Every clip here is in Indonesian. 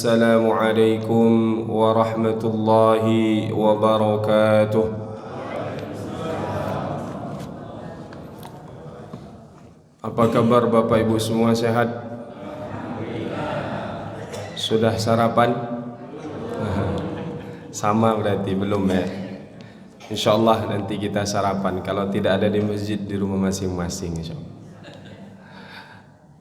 Assalamualaikum warahmatullahi wabarakatuh. Apa kabar Bapak Ibu semua, sehat? Sudah sarapan? Sama berarti belum ya? InsyaAllah nanti kita sarapan. Kalau tidak ada di masjid, di rumah masing-masing insyaAllah.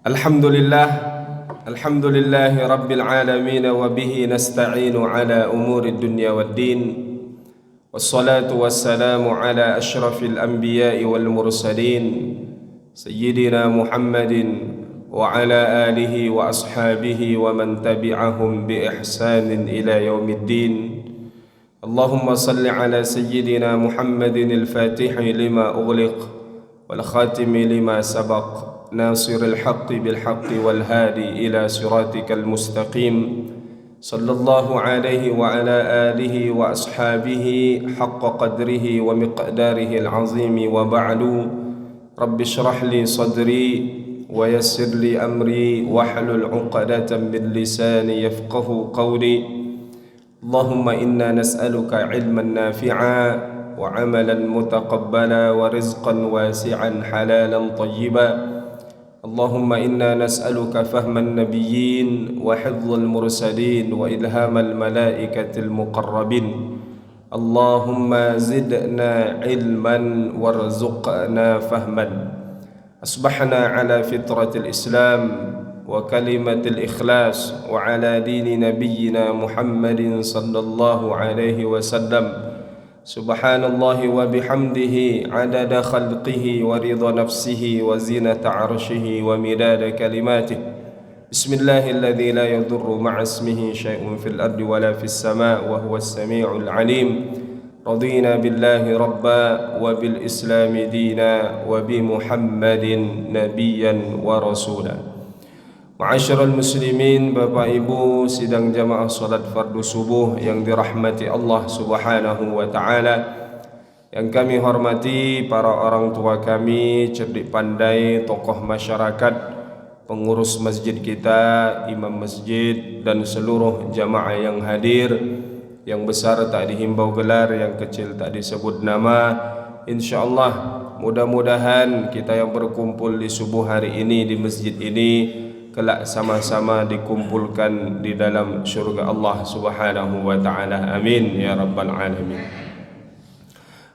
Alhamdulillah, alhamdulillahi rabbil alamin, wa bihi nasta'inu ala umuri dunya waddin, wassalatu wassalamu ala ashrafil anbiya'i wal mursalin, sayyidina Muhammadin wa ala alihi wa ashabihi wa man tabi'ahum bi ihsanin ila yaumiddin. Allahumma salli ala sayyidina Muhammadin al-fatihi lima ughliq wal khatimi lima sabaq, ناصر الحق بالحق والهادي إلى صراطك المستقيم، صلى الله عليه وعلى آله وأصحابه حق قدره ومقداره العظيم. وبعد، رب اشرح لي صدري ويسر لي أمري واحلل عقدة من لساني يفقه قولي. اللهم إنا نسألك علما نافعا وعملا متقبلا ورزقا واسعا حلالا طيبا. اللهم إنا نسألك فهم النبيين وحفظ المرسلين وإلهام الملائكة المقربين. اللهم زدنا علما وارزقنا فهما. أصبحنا على فطرة الإسلام وكلمة الإخلاص وعلى دين نبينا محمد صلى الله عليه وسلم. Subhanallah wa bihamdihi adada khalqihi wa ridha nafsihi wa zinata arshihi wa midada kalimatihi. Bismillahilladzi la yadurru ma'a ismihi syai'un fil ardi wa la fis sama' wa huwa as-sami'ul 'alim. Radina billahi rabba wa bil islami dina wa bi Muhammadin nabiyyan wa rasula. Ma'asyiral muslimin, Bapak Ibu sidang jamaah salat fardu subuh yang dirahmati Allah Subhanahu wa taala, yang kami hormati para orang tua kami, cerdik pandai, tokoh masyarakat, pengurus masjid kita, imam masjid dan seluruh jamaah yang hadir. Yang besar tak dihimbau gelar, yang kecil tak disebut nama. InsyaAllah mudah-mudahan kita yang berkumpul di subuh hari ini di masjid ini kelak sama-sama dikumpulkan di dalam syurga Allah Subhanahu wa taala. Amin ya rabbal alamin.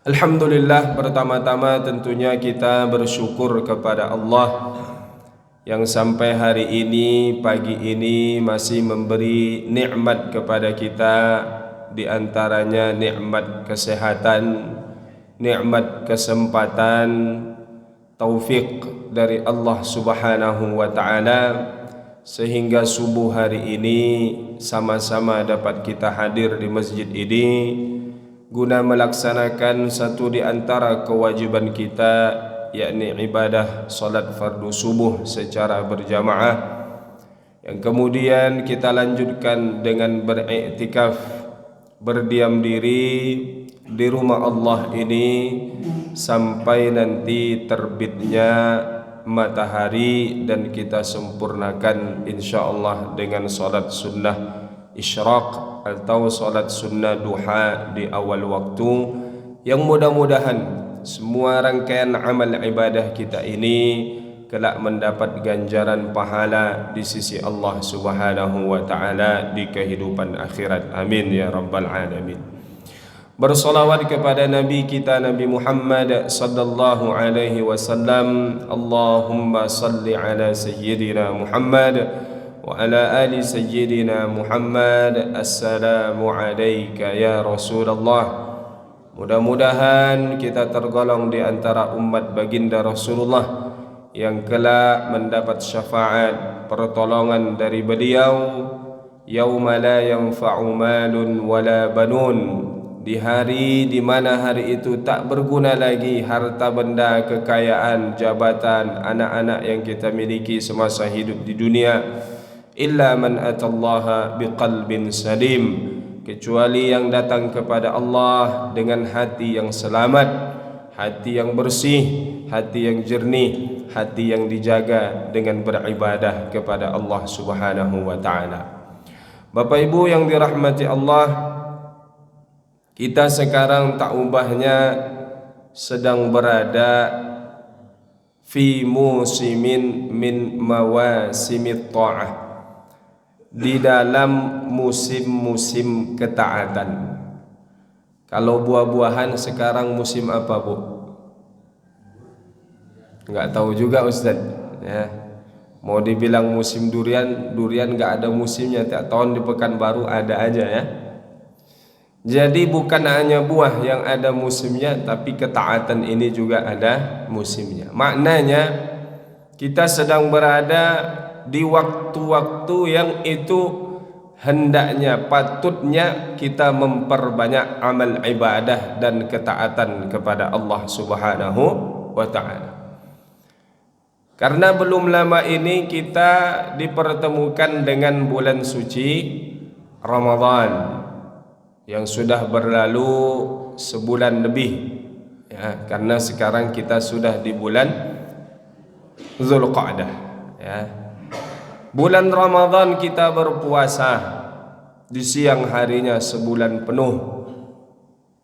Alhamdulillah, pertama-tama tentunya kita bersyukur kepada Allah yang sampai hari ini, pagi ini masih memberi nikmat kepada kita, di antaranya nikmat kesehatan, nikmat kesempatan, taufik dari Allah Subhanahu wa taala, sehingga subuh hari ini sama-sama dapat kita hadir di masjid ini guna melaksanakan satu di antara kewajiban kita, yakni ibadah salat fardu subuh secara berjamaah, yang kemudian kita lanjutkan dengan beriktikaf, berdiam diri di rumah Allah ini sampai nanti terbitnya matahari dan kita sempurnakan insyaallah dengan salat sunnah isyraq atau salat sunnah duha di awal waktu, yang mudah-mudahan semua rangkaian amal ibadah kita ini kelak mendapat ganjaran pahala di sisi Allah Subhanahu wa taala di kehidupan akhirat. Amin ya rabbal alamin. Bersolawat kepada Nabi kita Nabi Muhammad sallallahu alaihi wasallam. Allahumma salli ala sayyidina Muhammad wa ala ali sayyidina Muhammad. Assalamu alayka ya Rasulullah. Mudah-mudahan kita tergolong di antara umat baginda Rasulullah yang kelak mendapat syafaat pertolongan dari beliau yauma la yanfa'u malun wala banun, di hari di mana hari itu tak berguna lagi harta benda, kekayaan, jabatan, anak-anak yang kita miliki semasa hidup di dunia, illa man atallaha biqalbin salim, kecuali yang datang kepada Allah dengan hati yang selamat, hati yang bersih, hati yang jernih, hati yang dijaga dengan beribadah kepada Allah Subhanahu wa taala. Bapak Ibu yang dirahmati Allah, kita sekarang tak ubahnya sedang berada fi musimin min mawasimit ta'ah, di dalam musim-musim ketaatan. Kalau buah-buahan sekarang musim apa, Bu? Enggak tahu juga, Ustaz, ya. Mau dibilang musim durian, durian enggak ada musimnya. Tiap tahun di Pekanbaru ada aja, ya. Jadi bukan hanya buah yang ada musimnya, tapi ketaatan ini juga ada musimnya. Maknanya kita sedang berada di waktu-waktu yang itu hendaknya, patutnya kita memperbanyak amal ibadah dan ketaatan kepada Allah Subhanahu wa ta'ala. Karena belum lama ini kita dipertemukan dengan bulan suci Ramadan yang sudah berlalu sebulan lebih, ya, karena sekarang kita sudah di bulan Zulqa'dah, ya. Bulan Ramadan kita berpuasa di siang harinya sebulan penuh.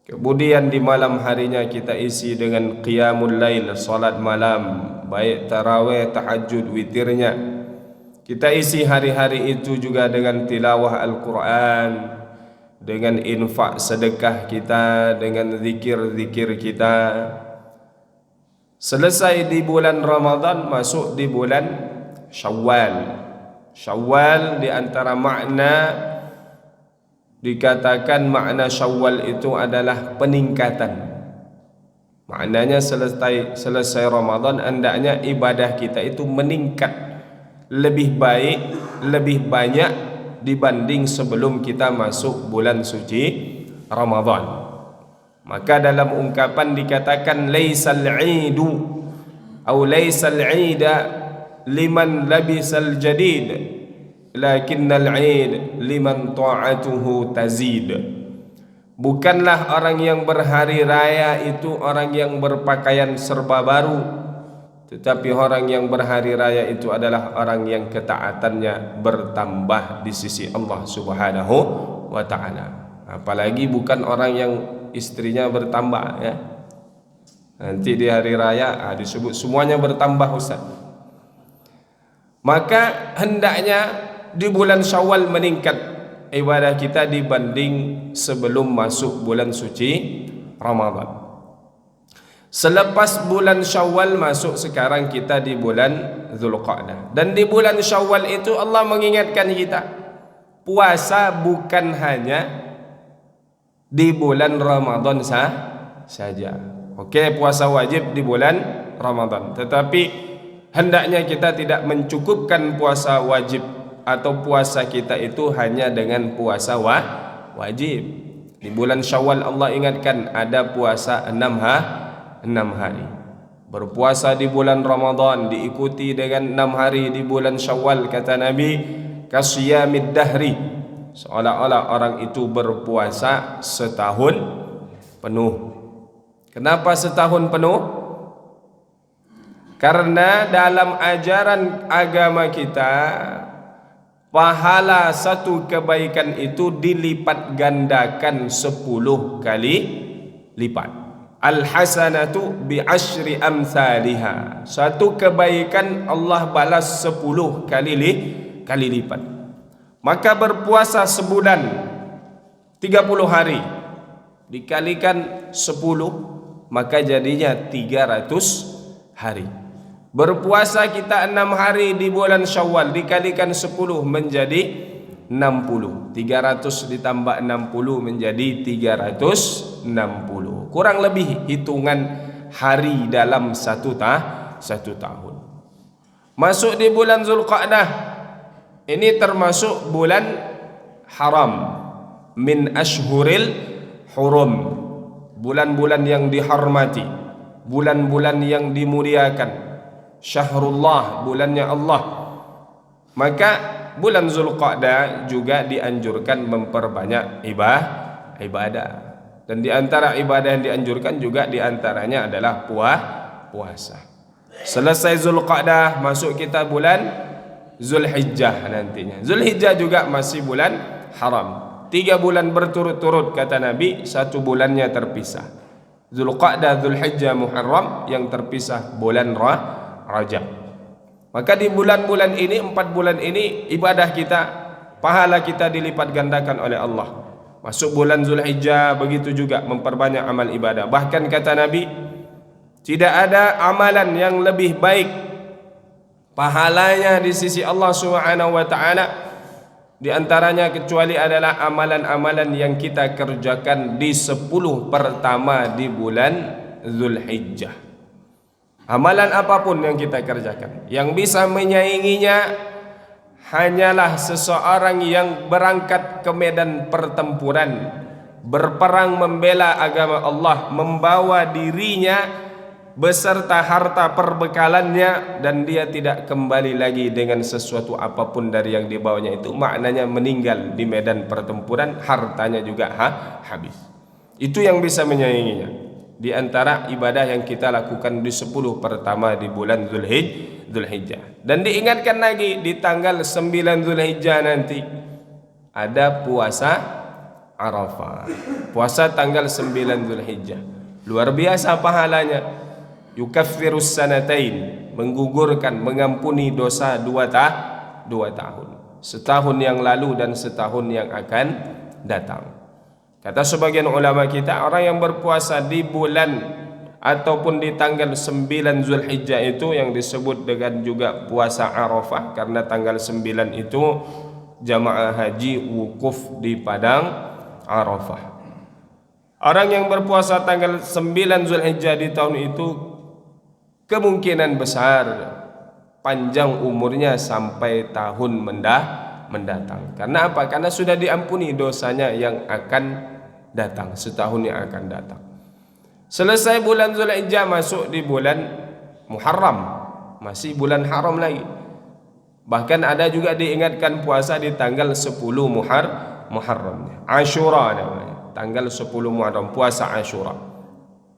Kemudian di malam harinya kita isi dengan qiyamul lail, salat malam, baik tarawih, tahajud, witirnya. Kita isi hari-hari itu juga dengan tilawah Al-Quran, dengan infak sedekah kita, dengan zikir-zikir kita. Selesai di bulan Ramadan, masuk di bulan Syawal. Syawal di antara makna, dikatakan makna Syawal itu adalah peningkatan. Maknanya selesai Ramadan hendaknya ibadah kita itu meningkat, lebih baik, lebih banyak dibanding sebelum kita masuk bulan suci Ramadan. Maka dalam ungkapan dikatakan laisal 'idu atau laisal 'ida liman labisal jadid, lakinnal 'id liman ta'atuhu tazid. Bukanlah orang yang berhari raya itu orang yang berpakaian serba baru, tetapi orang yang berhari raya itu adalah orang yang ketaatannya bertambah di sisi Allah Subhanahu wa ta'ala. Apalagi bukan orang yang istrinya bertambah, ya. Nanti di hari raya disebut semuanya bertambah, Ustaz. Maka hendaknya di bulan Syawal meningkat ibadah kita dibanding sebelum masuk bulan suci Ramadan. Selepas bulan Syawal masuk, sekarang kita di bulan Zulqa'dah. Dan di bulan Syawal itu Allah mengingatkan kita, puasa bukan hanya di bulan Ramadan saja. Oke, puasa wajib di bulan Ramadan, tetapi hendaknya kita tidak mencukupkan puasa wajib atau puasa kita itu hanya dengan puasa wajib. Di bulan Syawal Allah ingatkan ada puasa 6 hari. Berpuasa di bulan Ramadan diikuti dengan 6 hari di bulan Syawal, kata Nabi, kasiyamid dahri, seolah-olah orang itu berpuasa setahun penuh. Kenapa setahun penuh? Karena dalam ajaran agama kita, pahala satu kebaikan itu dilipat gandakan 10 kali lipat. Al-hasanatu bi'ashri amthaliha. Satu kebaikan Allah balas 10 kali lipat. Maka berpuasa sebulan 30 hari dikalikan 10, maka jadinya 300 hari. Berpuasa kita 6 hari di bulan Syawal dikalikan 10 menjadi 60. 300 ditambah 60 menjadi 360. Kurang lebih hitungan hari dalam satu tahun. Masuk di bulan Zulqa'dah, ini termasuk bulan haram, min ashhuril hurum, bulan-bulan yang dihormati, bulan-bulan yang dimuliakan, syahrullah, bulannya Allah. Maka bulan Zulqa'dah juga dianjurkan memperbanyak ibadah. Dan di antara ibadah yang dianjurkan juga di antaranya adalah puasa. Selesai Zulqa'dah, masuk kita bulan Zulhijjah nantinya. Zulhijjah juga masih bulan haram. 3 bulan berturut-turut kata Nabi, 1 bulannya terpisah. Zulqa'dah, Zulhijjah, Muharram, yang terpisah bulan Rajab. Maka di bulan-bulan ini, 4 bulan ini, ibadah kita, pahala kita dilipat gandakan oleh Allah. Masuk bulan Zulhijjah, begitu juga memperbanyak amal ibadah. Bahkan kata Nabi, tidak ada amalan yang lebih baik pahalanya di sisi Allah Subhanahu wa taala di antaranya kecuali adalah amalan-amalan yang kita kerjakan di 10 pertama di bulan Zulhijjah. Amalan apapun yang kita kerjakan, yang bisa menyainginya hanyalah seseorang yang berangkat ke medan pertempuran, berperang membela agama Allah, membawa dirinya beserta harta perbekalannya, dan dia tidak kembali lagi dengan sesuatu apapun dari yang dibawanya itu, maknanya meninggal di medan pertempuran, hartanya juga habis. Itu yang bisa menyainginya di antara ibadah yang kita lakukan di 10 pertama di bulan Zulhijjah. Dan diingatkan lagi di tanggal 9 Zulhijjah nanti ada puasa Arafah. Puasa tanggal 9 Zulhijjah luar biasa pahalanya. Yukaffirus sanatain, menggugurkan, mengampuni dosa 2 tahun, setahun yang lalu dan setahun yang akan datang. Kata sebagian ulama kita, orang yang berpuasa di bulan ataupun di tanggal 9 Zulhijjah itu yang disebut dengan juga puasa Arafah, karena tanggal 9 itu jamaah haji wukuf di padang Arafah. Orang yang berpuasa tanggal 9 Zulhijjah di tahun itu kemungkinan besar panjang umurnya sampai tahun mendatang. Karena apa? Karena sudah diampuni dosanya yang akan datang, setahun yang akan datang. Selesai bulan Zulhijjah, masuk di bulan Muharram, masih bulan haram lagi. Bahkan ada juga diingatkan puasa di tanggal 10 Muharram, Ashura namanya, tanggal 10 Muharram, puasa Ashura.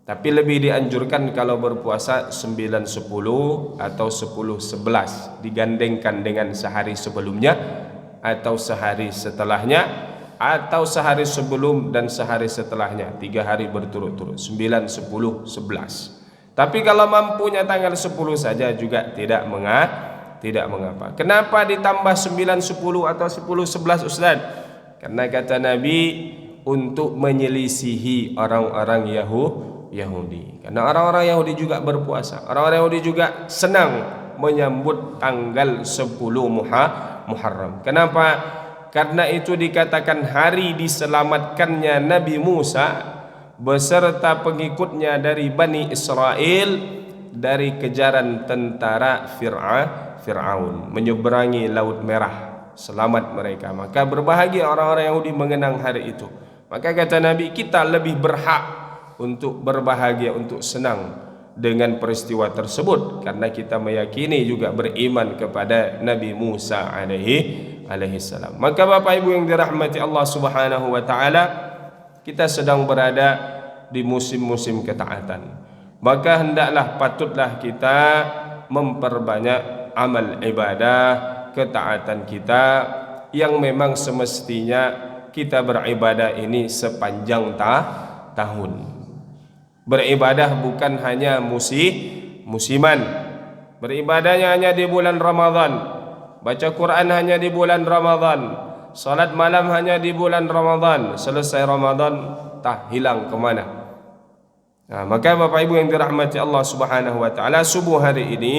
Tapi lebih dianjurkan kalau berpuasa 9-10 atau 10-11, digandengkan dengan sehari sebelumnya atau sehari setelahnya, atau sehari sebelum dan sehari setelahnya, 3 hari berturut-turut, 9, 10, 11. Tapi kalau mampunya tanggal 10 saja juga tidak mengapa. Kenapa ditambah 9, 10 atau 10, 11 Ustaz? Karena kata Nabi, untuk menyelisihi orang-orang Yahudi. Karena orang-orang Yahudi juga berpuasa. Orang-orang Yahudi juga senang menyambut tanggal 10 Muharram. Kenapa? Karena itu dikatakan hari diselamatkannya Nabi Musa beserta pengikutnya dari Bani Israel dari kejaran tentara Fir'aun, menyeberangi Laut Merah, selamat mereka. Maka berbahagia orang-orang Yahudi mengenang hari itu. Maka kata Nabi, kita lebih berhak untuk berbahagia, untuk senang dengan peristiwa tersebut, karena kita meyakini juga beriman kepada Nabi Musa alaihi salam. Maka Bapak Ibu yang dirahmati Allah Subhanahu wa taala, kita sedang berada di musim-musim ketaatan. Maka hendaklah, patutlah kita memperbanyak amal ibadah, ketaatan kita yang memang semestinya kita beribadah ini sepanjang tahun. Beribadah bukan hanya musiman. Beribadahnya hanya di bulan Ramadan. Baca Quran hanya di bulan Ramadan. Salat malam hanya di bulan Ramadan. Selesai Ramadan, hilang kemana? Nah, maka Bapak Ibu yang dirahmati Allah Subhanahu wa taala, subuh hari ini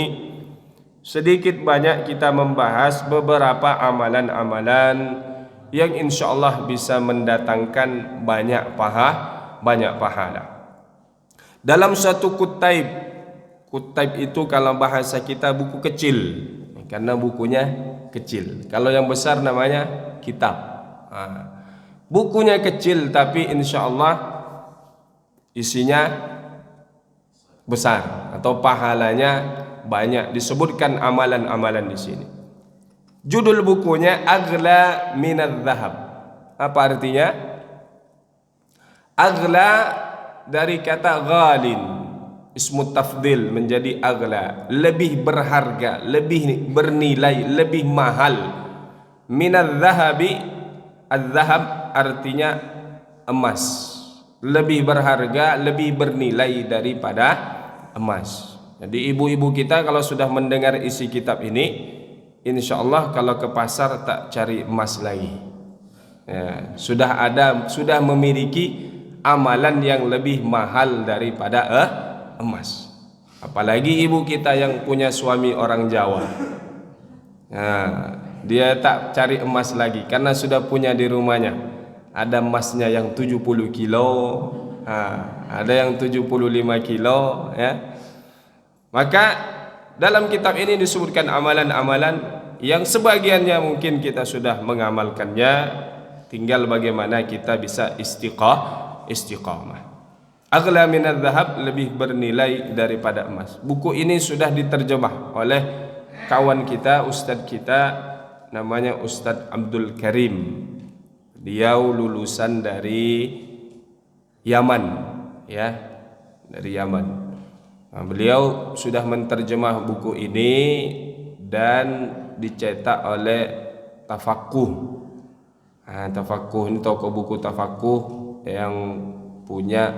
sedikit banyak kita membahas beberapa amalan-amalan yang insyaallah bisa mendatangkan banyak pahala. Dalam satu kutaib itu kalau bahasa kita buku kecil, karena bukunya kecil. Kalau yang besar namanya kitab. Bukunya kecil tapi insyaallah isinya besar atau pahalanya banyak. Disebutkan amalan-amalan di sini. Judul bukunya Aghla Minadz Dzahab. Apa artinya? Aghla dari kata ghalin, ismu tafdil menjadi aghla, lebih berharga, lebih bernilai, lebih mahal. Minadz dzahabi, Az-zahab artinya emas, lebih berharga, lebih bernilai daripada emas. Jadi ibu-ibu kita kalau sudah mendengar isi kitab ini, insya Allah kalau ke pasar tak cari emas lagi. Ya, sudah memiliki amalan yang lebih mahal daripada emas. Apalagi ibu kita yang punya suami orang Jawa. Nah, dia tak cari emas lagi karena sudah punya di rumahnya. Ada emasnya yang 70 kilo, ada yang 75 kilo, ya. Maka dalam kitab ini disebutkan amalan-amalan yang sebagiannya mungkin kita sudah mengamalkannya, tinggal bagaimana kita bisa istiqamah. Aghla minadz zahab, lebih bernilai daripada emas. Buku ini sudah diterjemah oleh kawan kita, ustadz kita, namanya Ustadz Abdul Karim. Dia lulusan dari Yaman, ya, dari Yaman. Nah, beliau sudah menterjemah buku ini dan dicetak oleh Tafakuh. Tafakuh ini toko buku Tafakuh yang punya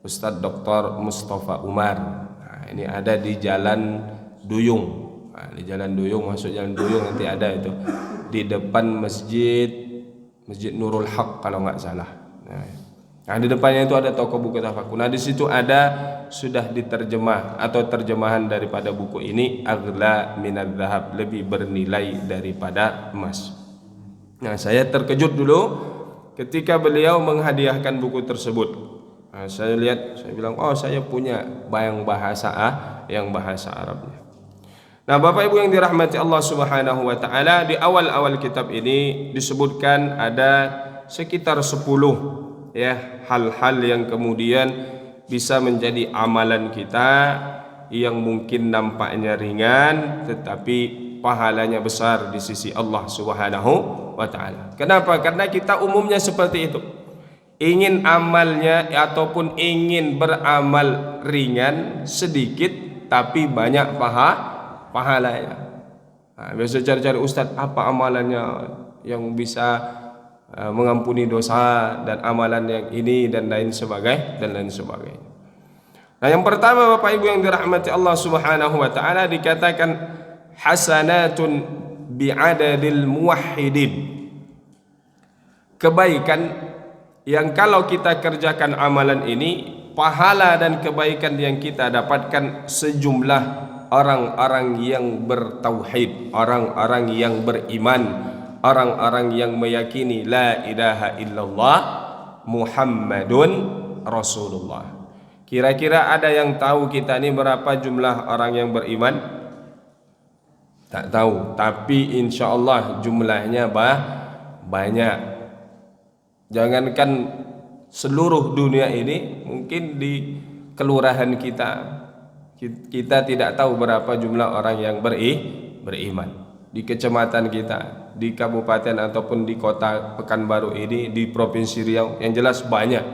Ustadz Dr. Mustafa Umar. Ini ada di Jalan Duyung. Di Jalan Duyung, masuk Jalan Duyung nanti ada itu di depan Masjid Nurul Haq kalau nggak salah. Nah, di depannya itu ada toko buku Tafakuh. Nah, di situ ada sudah diterjemah atau terjemahan daripada buku ini, aghla minadz zahab, lebih bernilai daripada emas. Nah, saya terkejut dulu ketika beliau menghadiahkan buku tersebut. Nah, saya lihat, saya bilang, oh saya punya yang bahasa Arabnya. Nah, Bapak Ibu yang dirahmati Allah Subhanahu wa taala, di awal-awal kitab ini disebutkan ada sekitar 10 ya hal-hal yang kemudian bisa menjadi amalan kita yang mungkin nampaknya ringan tetapi pahalanya besar di sisi Allah Subhanahu wa taala. Kenapa? Karena kita umumnya seperti itu. Ingin amalnya ataupun ingin beramal ringan sedikit tapi banyak pahalanya. Nah, biasa cari-cari ustadz, apa amalannya yang bisa mengampuni dosa dan amalan yang ini dan lain sebagainya. Nah, yang pertama Bapak Ibu yang dirahmati Allah Subhanahu wa taala, dikatakan hasanatun bi'adadil muwahhidin. Kebaikan yang kalau kita kerjakan amalan ini, pahala dan kebaikan yang kita dapatkan sejumlah orang-orang yang bertauhid, orang-orang yang beriman, orang-orang yang meyakini la ilaha illallah Muhammadun Rasulullah. Kira-kira ada yang tahu kita ini berapa jumlah orang yang beriman? Tak tahu, tapi insya Allah jumlahnya banyak. Jangankan seluruh dunia ini, mungkin di kelurahan kita tidak tahu berapa jumlah orang yang beriman. Di kecamatan kita, di kabupaten ataupun di kota Pekanbaru ini, di provinsi Riau, yang jelas banyak.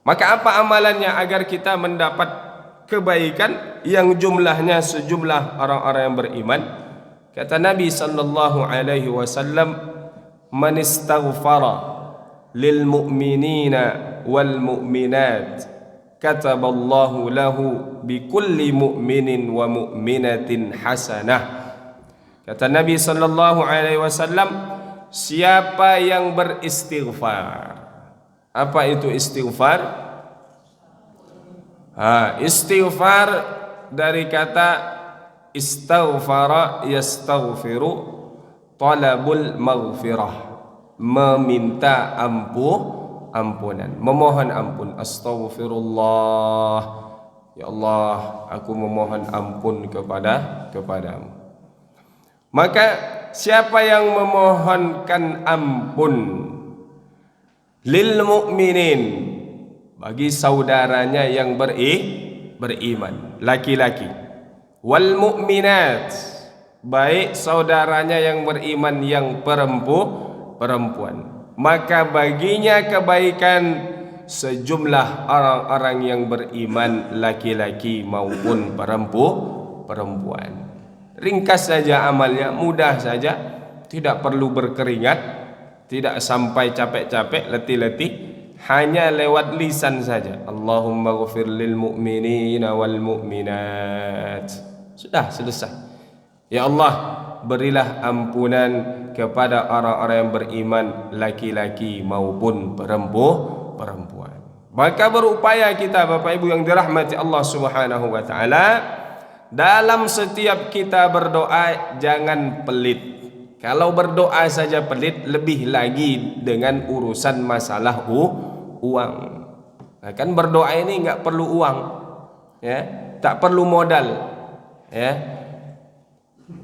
Maka apa amalannya agar kita mendapat kebaikan yang jumlahnya sejumlah orang-orang yang beriman? Kata Nabi sallallahu alaihi wasallam, man istaghfara lil mu'minina wal mu'minat kataballahu lahu bi kulli mu'minin wa mu'minatin hasanah. Kata Nabi sallallahu alaihi wasallam, siapa yang beristighfar. Apa itu istighfar? Istighfar dari kata istaghfara yastaghfiru, talabul maghfirah, meminta ampunan, memohon ampun. Astaghfirullah, ya Allah, aku memohon ampun kepadamu. Maka siapa yang memohonkan ampun lil mu'minin, bagi saudaranya yang beriman laki-laki, wal mu'minat, baik saudaranya yang beriman yang perempuan, maka baginya kebaikan sejumlah orang-orang yang beriman laki-laki maupun perempuan. Ringkas saja amalnya, mudah saja, tidak perlu berkeringat, tidak sampai capek-capek, letih-letih, hanya lewat lisan saja. Allahumma ghfir lil mu'minina wal mu'minat. Sudah selesai. Ya Allah, berilah ampunan kepada orang-orang yang beriman, laki-laki maupun perempuan. Maka berupaya kita, Bapak Ibu yang dirahmati Allah Subhanahu wa taala, dalam setiap kita berdoa jangan pelit. Kalau berdoa saja pelit, lebih lagi dengan urusan masalah uang. Nah, kan berdoa ini enggak perlu uang, ya, tak perlu modal, ya.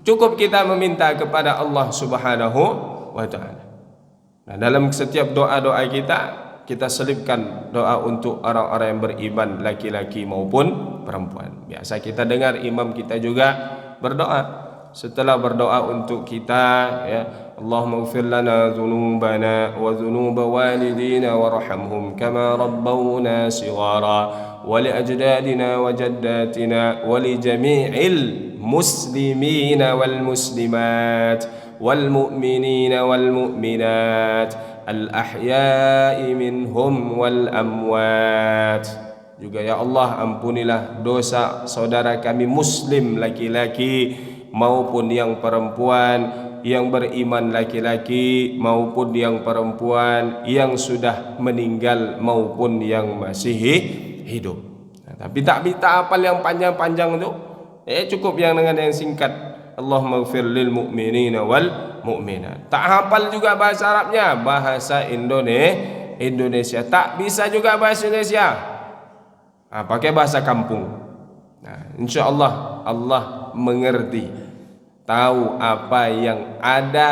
Cukup kita meminta kepada Allah Subhanahu wa taala. Nah, dalam setiap doa-doa kita selipkan doa untuk orang-orang yang beriman, laki-laki maupun perempuan. Biasa kita dengar imam kita juga berdoa. Setelah berdoa untuk kita, ya, Allahumma ighfir lana dzunubana wa dzunuba walidina warhamhum kama rabbawna shighara wa li ajdadina wa jaddatina wa li jami'il muslimina wal muslimat wal mu'minina wal mu'minat al ahya'i minhum wal amwat. Juga ya Allah, ampunilah dosa saudara kami muslim laki-laki maupun yang perempuan, yang beriman laki-laki maupun yang perempuan, yang sudah meninggal maupun yang masih hidup. Nah, tapi tak minta apal yang panjang-panjang itu, cukup yang dengan yang singkat. Allahumma ighfir lil mu'minina wal mu'minat. Tak hafal juga bahasa Arabnya, bahasa Indonesia. Tak bisa juga bahasa Indonesia, pakai bahasa kampung. Nah, insyaallah Allah mengerti, tahu apa yang ada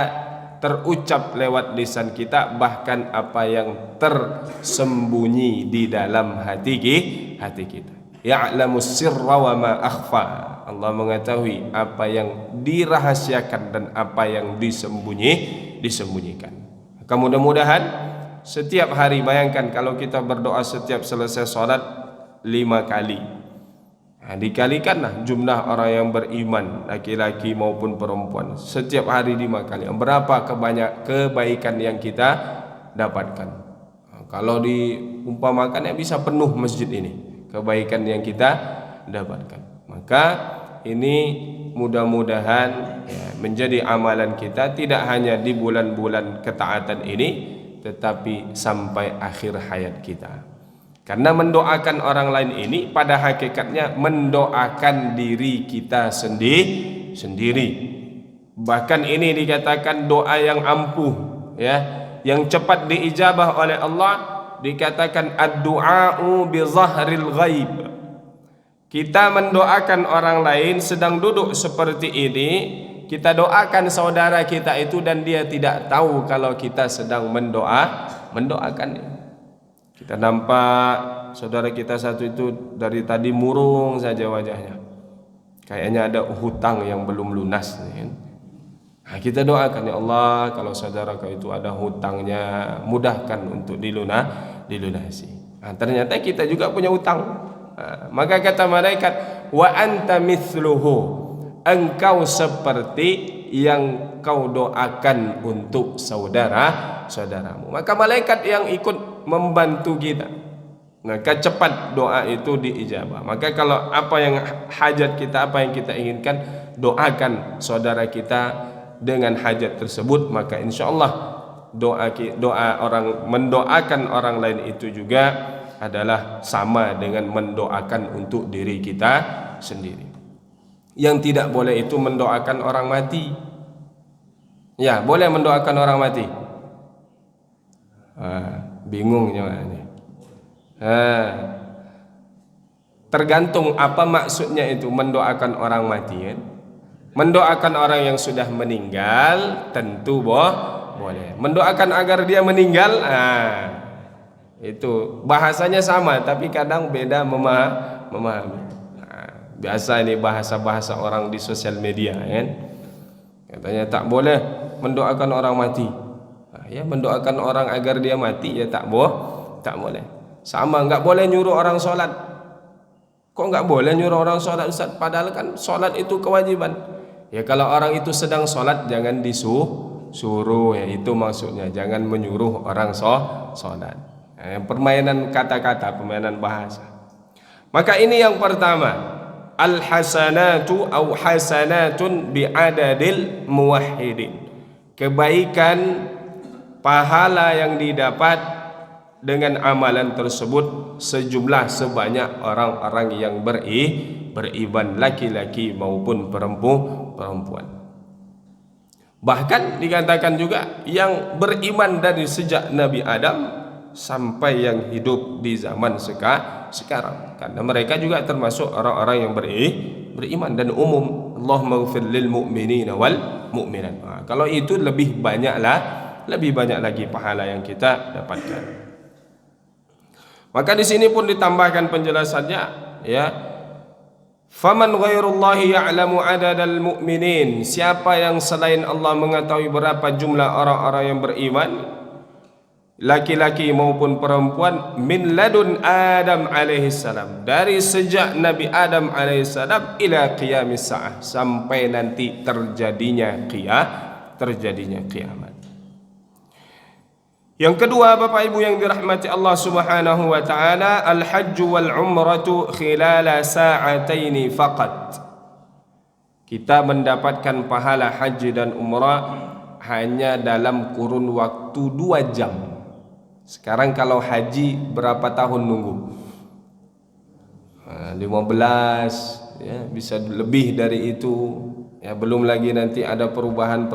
terucap lewat lisan kita, bahkan apa yang tersembunyi di dalam hati kita. Ya'lamus sirra wa ma akhfa. Allah mengetahui apa yang dirahasiakan dan apa yang disembunyikan. Maka mudah-mudahan setiap hari, bayangkan kalau kita berdoa setiap selesai sholat 5 kali. Nah, dikalikanlah jumlah orang yang beriman, laki-laki maupun perempuan, setiap hari 5 kali. Berapa kebaikan yang kita dapatkan? Nah, kalau diumpamakan, bisa penuh masjid ini kebaikan yang kita dapatkan. Maka ini mudah-mudahan, ya, menjadi amalan kita, tidak hanya di bulan-bulan ketaatan ini, tetapi sampai akhir hayat kita. Karena mendoakan orang lain ini pada hakikatnya mendoakan diri kita sendiri. Bahkan ini dikatakan doa yang ampuh, ya, yang cepat diijabah oleh Allah. Dikatakan ad-du'a'u bi zahril ghaib. Kita mendoakan orang lain sedang duduk seperti ini, kita doakan saudara kita itu dan dia tidak tahu kalau kita sedang mendoakannya. Kita nampak saudara kita satu itu dari tadi murung saja wajahnya, kayaknya ada hutang yang belum lunas, kan? Nah, kita doakan, ya Allah, kalau saudara kau itu ada hutangnya, mudahkan untuk dilunasi. Nah, ternyata kita juga punya hutang. Nah, maka kata malaikat, wa anta mithluhu, engkau seperti yang kau doakan untuk saudaramu. Maka malaikat yang ikut membantu kita, maka cepat doa itu diijabah. Maka kalau apa yang hajat kita, apa yang kita inginkan, doakan saudara kita dengan hajat tersebut, maka insyaallah doa orang mendoakan orang lain itu juga adalah sama dengan mendoakan untuk diri kita sendiri. Yang tidak boleh itu mendoakan orang mati. Ya, boleh mendoakan orang mati. Bingung ini. Tergantung apa maksudnya itu mendoakan orang mati, kan? Mendoakan orang yang sudah meninggal tentu boleh. Mendoakan agar dia meninggal, itu bahasanya sama tapi kadang beda memahami. Biasa ini bahasa-bahasa orang di sosial media, kan? Katanya tak boleh mendoakan orang mati. Ya, mendoakan orang agar dia mati, ya tak boleh. Sama, enggak boleh nyuruh orang sholat. Kok enggak boleh nyuruh orang sholat, Ustaz? Padahal kan sholat itu kewajiban. Ya, kalau orang itu sedang sholat jangan disuruh suruh, ya itu maksudnya. Jangan menyuruh orang sholat. Permainan kata-kata, permainan bahasa. Maka ini yang pertama, al-hasanatu au hasanatun bi'adadil muwahhidin. Kebaikan, pahala yang didapat dengan amalan tersebut sejumlah sebanyak orang-orang yang beriman, laki-laki maupun perempuan. Bahkan dikatakan juga yang beriman dari sejak Nabi Adam sampai yang hidup di zaman sekarang, karena mereka juga termasuk orang-orang yang beriman dan umum. Allahumma ighfir lil mu'minina wal mu'minat. Kalau itu lebih banyak lagi pahala yang kita dapatkan. Maka di sini pun ditambahkan penjelasannya, ya, faman ghairullahi ya'lamu adadal mu'minin. Siapa yang selain Allah mengetahui berapa jumlah orang-orang yang beriman, laki-laki maupun perempuan, min ladun Adam alaihissalam, dari sejak Nabi Adam alaihissalam, ila qiyamis sa'ah, sampai nanti terjadinya kiamat. Yang kedua, Bapak Ibu yang dirahmati Allah Subhanahu wa taala, al-hajju wal umratu khilala sa'ataini faqat. Kita mendapatkan pahala haji dan umrah hanya dalam kurun waktu 2 jam. Sekarang kalau haji berapa tahun nunggu? 15, ya, bisa lebih dari itu, ya, belum lagi nanti ada perubahan.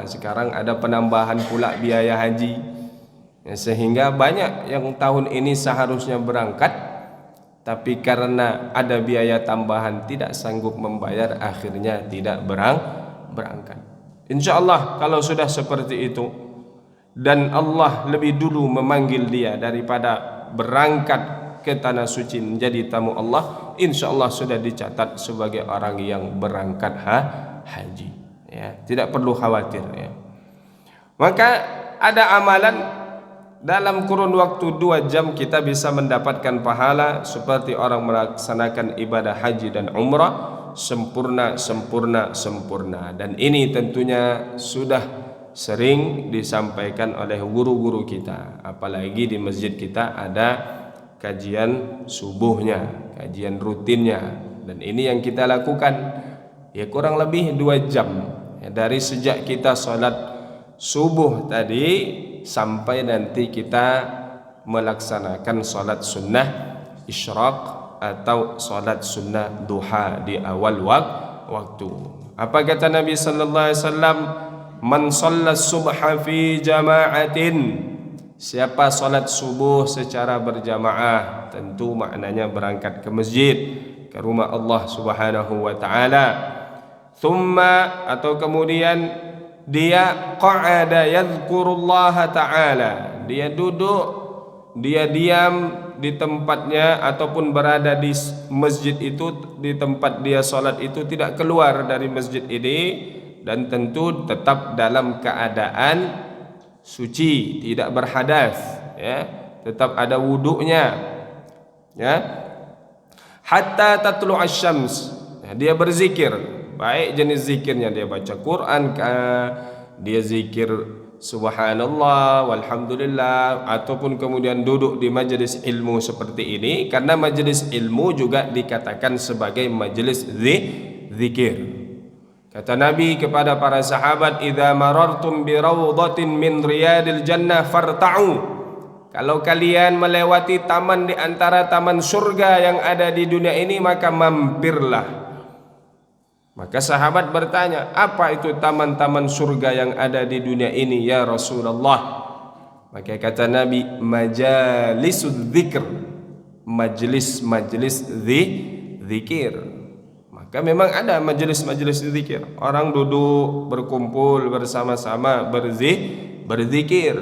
Sekarang ada penambahan pula biaya haji, ya, sehingga banyak yang tahun ini seharusnya berangkat, tapi karena ada biaya tambahan tidak sanggup membayar, akhirnya tidak berangkat. Insya Allah kalau sudah seperti itu dan Allah lebih dulu memanggil dia daripada berangkat ke tanah suci menjadi tamu Allah, insya Allah sudah dicatat sebagai orang yang berangkat haji, ya, tidak perlu khawatir, ya. Maka ada amalan dalam kurun waktu 2 jam kita bisa mendapatkan pahala seperti orang melaksanakan ibadah haji dan umrah sempurna. Dan ini tentunya sudah sering disampaikan oleh guru-guru kita, apalagi di masjid kita ada kajian subuhnya, kajian rutinnya, dan ini yang kita lakukan, ya, kurang lebih 2 jam, ya, dari sejak kita sholat subuh tadi sampai nanti kita melaksanakan sholat sunnah isyraq atau sholat sunnah duha di awal waktu. Apa kata Nabi sallallahu alaihi wasallam? Man shalla subha fi jama'atin. Siapa salat subuh secara berjamaah, tentu maknanya berangkat ke masjid, ke rumah Allah Subhanahu wa taala. Thumma, atau kemudian dia qa'ada yadhkurullaha ta'ala, dia duduk, dia diam di tempatnya ataupun berada di masjid itu, di tempat dia salat itu, tidak keluar dari masjid ini, dan tentu tetap dalam keadaan suci, tidak berhadas, ya, tetap ada wuduknya, ya, hatta tatlu asyams, ya, dia berzikir, baik jenis zikirnya dia baca Quran kah, dia zikir subhanallah walhamdulillah, ataupun kemudian duduk di majelis ilmu seperti ini, karena majelis ilmu juga dikatakan sebagai majelis zikir. Kata Nabi kepada para sahabat, idza marartum bi rawdatin min riyadil jannah farta'u. Kalau kalian melewati taman di antara taman surga yang ada di dunia ini, maka mampirlah. Maka sahabat bertanya, apa itu taman-taman surga yang ada di dunia ini ya Rasulullah? Maka kata Nabi, majalisudz dzikr, majelis-majelis zikir. Maka memang ada majelis-majelis zikir, orang duduk berkumpul bersama-sama berzikir,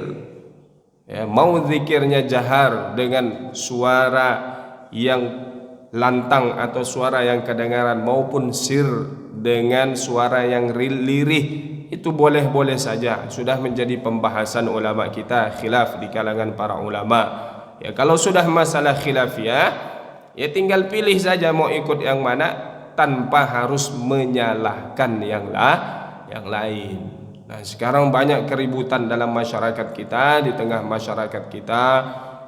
ya, mau zikirnya jahar dengan suara yang lantang atau suara yang kedengaran, maupun sir dengan suara yang lirih, itu boleh-boleh saja. Sudah menjadi pembahasan ulama kita, khilaf di kalangan para ulama, ya. Kalau sudah masalah khilafiyah, ya tinggal pilih saja mau ikut yang mana, tanpa harus menyalahkan yang lain, Nah, sekarang banyak keributan dalam masyarakat kita, di tengah masyarakat kita,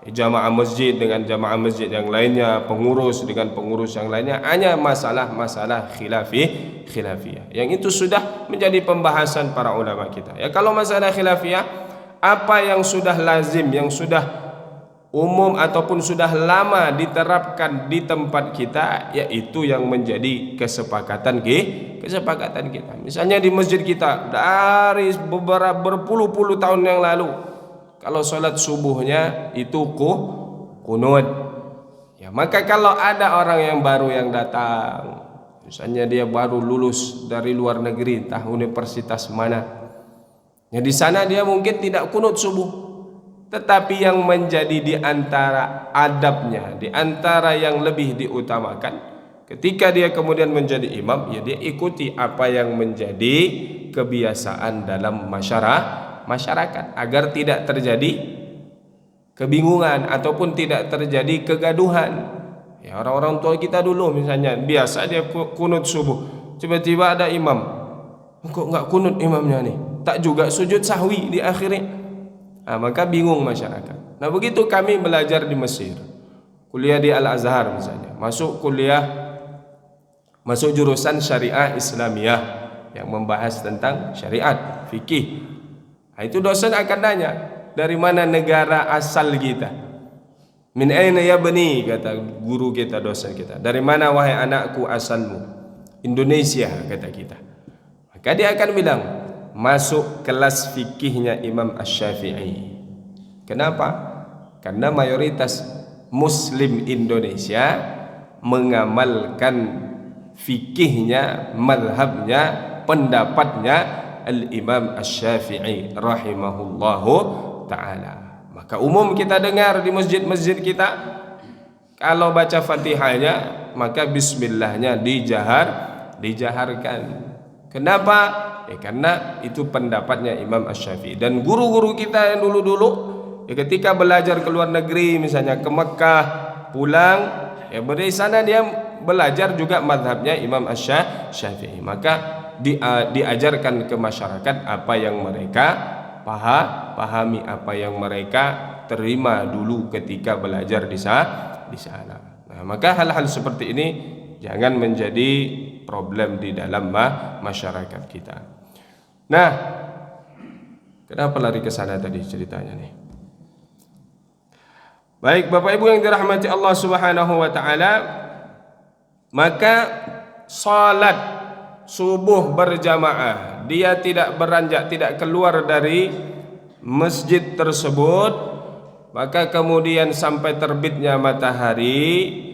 jamaah masjid dengan jamaah masjid yang lainnya, pengurus dengan pengurus yang lainnya, hanya masalah-masalah khilafiyah. Yang itu sudah menjadi pembahasan para ulama kita. Ya, kalau masalah khilafiyah, apa yang sudah lazim, yang sudah umum ataupun sudah lama diterapkan di tempat kita, yaitu yang menjadi kesepakatan kita. Misalnya di masjid kita dari beberapa berpuluh-puluh tahun yang lalu, kalau sholat subuhnya itu kunut. Ya, maka kalau ada orang yang baru yang datang, misalnya dia baru lulus dari luar negeri, entah universitas mana, ya di sana dia mungkin tidak kunut subuh. Tetapi yang menjadi di antara adabnya, di antara yang lebih diutamakan, ketika dia kemudian menjadi imam, ya dia ikuti apa yang menjadi kebiasaan dalam masyarakat, agar tidak terjadi kebingungan ataupun tidak terjadi kegaduhan. Ya, orang-orang tua kita dulu misalnya biasa dia kunut subuh, tiba-tiba ada imam, kok nggak kunut imamnya nih, tak juga sujud sahwi di akhirnya. Nah, maka bingung masyarakat. Nah, begitu kami belajar di Mesir, kuliah di Al-Azhar misalnya, masuk jurusan syariah Islamiyah yang membahas tentang syariat, fikih. Nah, itu dosen akan nanya, dari mana negara asal kita? Min aina yabni, kata guru kita, dosen kita. Dari mana wahai anakku asalmu? Indonesia, kata kita. Maka dia akan bilang, masuk kelas fikihnya Imam Asy-Syafi'i. Kenapa? Karena mayoritas Muslim Indonesia mengamalkan fikihnya, madhabnya, pendapatnya Al-Imam Asy-Syafi'i rahimahullahu ta'ala. Maka umum kita dengar di masjid-masjid kita, kalau baca Fatihahnya maka bismillahnya dijaharkan. Kenapa? Ya, karena itu pendapatnya Imam Asy-Syafi'i. Dan guru-guru kita yang dulu-dulu, ya ketika belajar ke luar negeri, misalnya ke Mekah, pulang, ya dari sana dia belajar juga madhabnya Imam Asy-Syafi'i. Maka diajarkan ke masyarakat apa yang mereka pahami, apa yang mereka terima dulu ketika belajar di sana. Nah, maka hal-hal seperti ini jangan menjadi problem di dalam masyarakat kita. Nah, kenapa lari ke sana tadi ceritanya nih? Baik, Bapak Ibu yang dirahmati Allah Subhanahu wa taala, maka salat subuh berjamaah, dia tidak beranjak, tidak keluar dari masjid tersebut, maka kemudian sampai terbitnya matahari,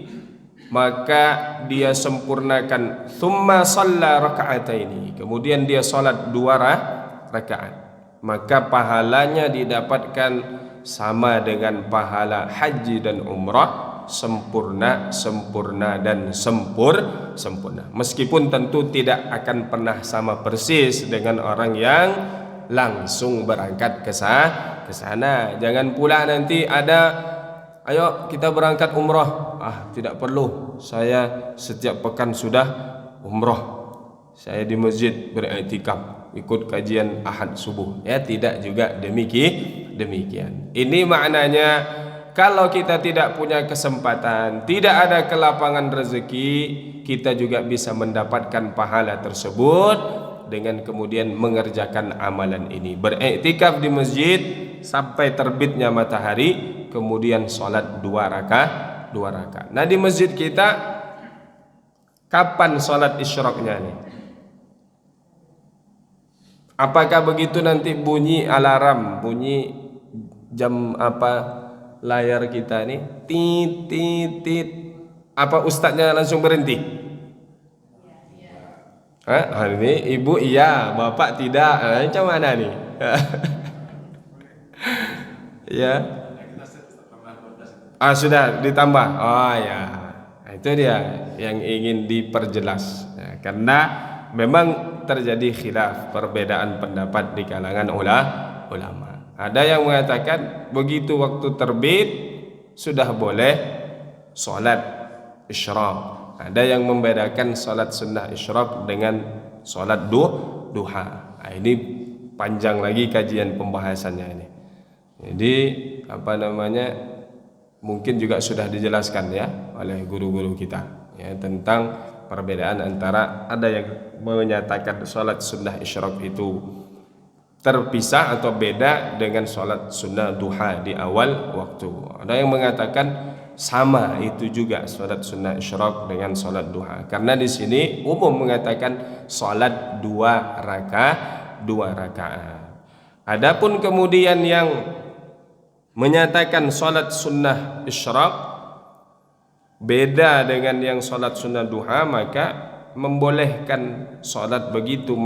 maka dia sempurnakan thumma shalla raka'ataini, kemudian dia salat 2 rakaat, maka pahalanya didapatkan sama dengan pahala haji dan umrah, sempurna dan sempurna. Meskipun tentu tidak akan pernah sama persis dengan orang yang langsung berangkat ke sana. Jangan pula nanti ada, ayo kita berangkat umrah. Tidak perlu, saya setiap pekan sudah umrah. Saya di masjid beriktikaf, ikut kajian Ahad subuh. Ya, tidak juga demikian. Ini maknanya, kalau kita tidak punya kesempatan, tidak ada kelapangan rezeki, kita juga bisa mendapatkan pahala tersebut dengan kemudian mengerjakan amalan ini. Beriktikaf di masjid sampai terbitnya matahari, kemudian sholat 2 rakaat. Nah, di masjid kita kapan sholat isyraqnya nih? Apakah begitu nanti bunyi alarm, bunyi jam layar kita nih, tit, apa ustadznya langsung berhenti? Ini ibu iya, bapak tidak. Macam mana nih? Ya. Sudah ditambah. Ya. Itu dia yang ingin diperjelas. Ya, karena memang terjadi khilaf, perbedaan pendapat di kalangan ulama. Ada yang mengatakan begitu waktu terbit sudah boleh sholat isyraq. Ada yang membedakan sholat sunnah isyraq dengan sholat duha. Ini panjang lagi kajian pembahasannya ini. Jadi mungkin juga sudah dijelaskan ya oleh guru-guru kita ya tentang perbedaan antara ada yang menyatakan sholat sunnah isyraq itu terpisah atau beda dengan sholat sunnah duha di awal waktu. Ada yang mengatakan sama itu juga sholat sunnah isyraq dengan sholat duha. Karena di sini umum mengatakan sholat dua rakaat. Adapun kemudian yang menyatakan sholat sunnah isyraq beda dengan yang sholat sunnah duha, maka membolehkan sholat begitu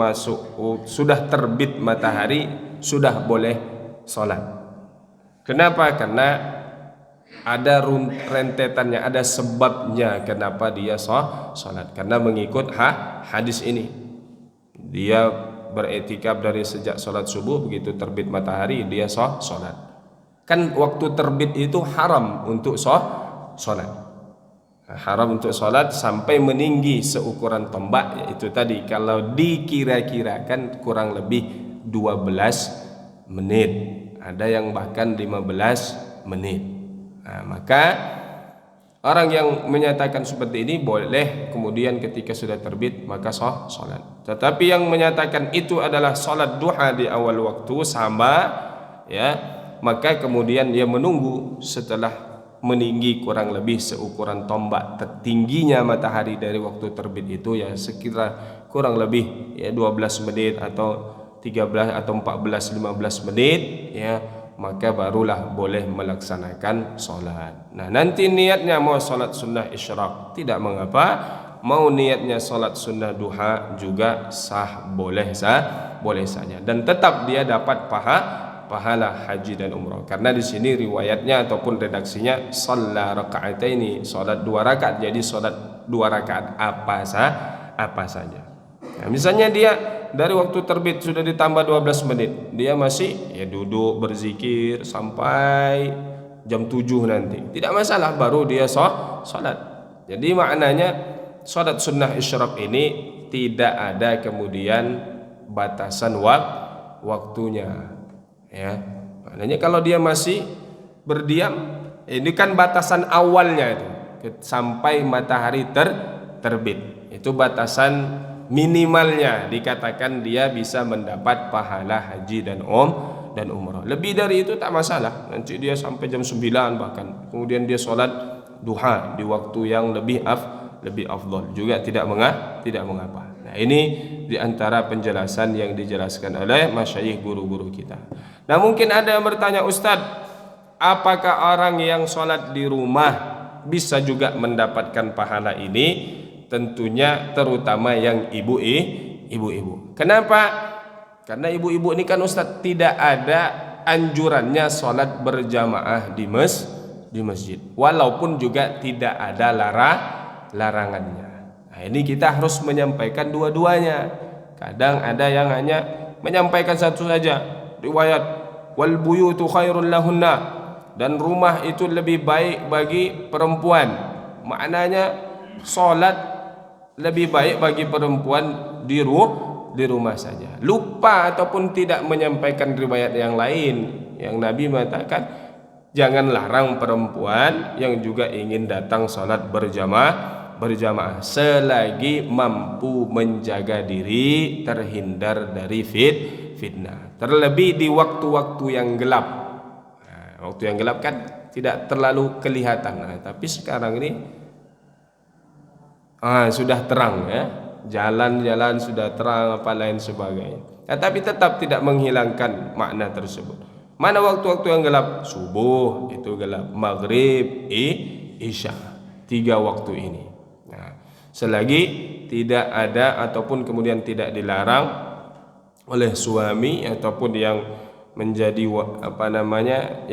sudah terbit matahari sudah boleh sholat. Kenapa? Karena ada rentetannya, ada sebabnya kenapa dia sholat. Karena mengikut hadis ini, dia beretikaf dari sejak sholat subuh, begitu terbit matahari dia sholat. Kan waktu terbit itu haram untuk sholat. Haram untuk sholat sampai meninggi seukuran tombak, yaitu tadi kalau dikira-kirakan kurang lebih 12 menit, ada yang bahkan 15 menit. Nah, maka orang yang menyatakan seperti ini boleh kemudian ketika sudah terbit maka sholat. Tetapi yang menyatakan itu adalah sholat duha di awal waktu sama ya, maka kemudian dia menunggu setelah meninggi kurang lebih seukuran tombak tertingginya matahari dari waktu terbit itu ya sekira kurang lebih ya 12 menit atau 13 atau 14 15 menit ya, maka barulah boleh melaksanakan sholat. Nah, nanti niatnya mau sholat sunnah isyraq tidak mengapa, mau niatnya sholat sunnah duha juga sah, boleh saja, dan tetap dia dapat pahala haji dan umrah. Karena di sini riwayatnya ataupun redaksinya shalla raka'ataini, salat 2 rakaat. Jadi salat 2 rakaat apa saja. Nah, misalnya dia dari waktu terbit sudah ditambah 12 menit, dia masih ya duduk berzikir sampai jam 7 nanti. Tidak masalah, baru dia salat. Jadi maknanya salat sunnah isyraq ini tidak ada kemudian batasan waktunya. Ya, maknanya kalau dia masih berdiam, ini kan batasan awalnya itu sampai matahari terbit. Itu batasan minimalnya, dikatakan dia bisa mendapat pahala haji dan umrah. Lebih dari itu tak masalah. Nanti dia sampai jam 9 bahkan. Kemudian dia sholat duha di waktu yang lebih afdal juga tidak mengapa. Nah, ini diantara penjelasan yang dijelaskan oleh masyayikh guru-guru kita. Nah, mungkin ada yang bertanya, Ustadz, apakah orang yang sholat di rumah bisa juga mendapatkan pahala ini? Tentunya terutama yang ibu-ibu. Kenapa? Karena ibu-ibu ini kan Ustadz tidak ada anjurannya sholat berjamaah di masjid, walaupun juga tidak ada larangannya. Nah, ini kita harus menyampaikan dua-duanya. Kadang ada yang hanya menyampaikan satu saja, riwayat wal buyutu khairul lahunna, dan rumah itu lebih baik bagi perempuan. Maknanya salat lebih baik bagi perempuan di rumah saja. Lupa ataupun tidak menyampaikan riwayat yang lain yang Nabi mengatakan jangan larang perempuan yang juga ingin datang salat berjamaah selagi mampu menjaga diri terhindar dari fitnah, terlebih di waktu-waktu yang gelap. Nah, waktu yang gelap kan tidak terlalu kelihatan. Nah, tapi sekarang ini sudah terang ya, jalan-jalan sudah terang apa lain sebagainya. Nah, tapi tetap tidak menghilangkan makna tersebut. Mana waktu-waktu yang gelap? Subuh itu gelap, maghrib, isya, 3 waktu ini. Nah, selagi tidak ada ataupun kemudian tidak dilarang oleh suami ataupun yang menjadi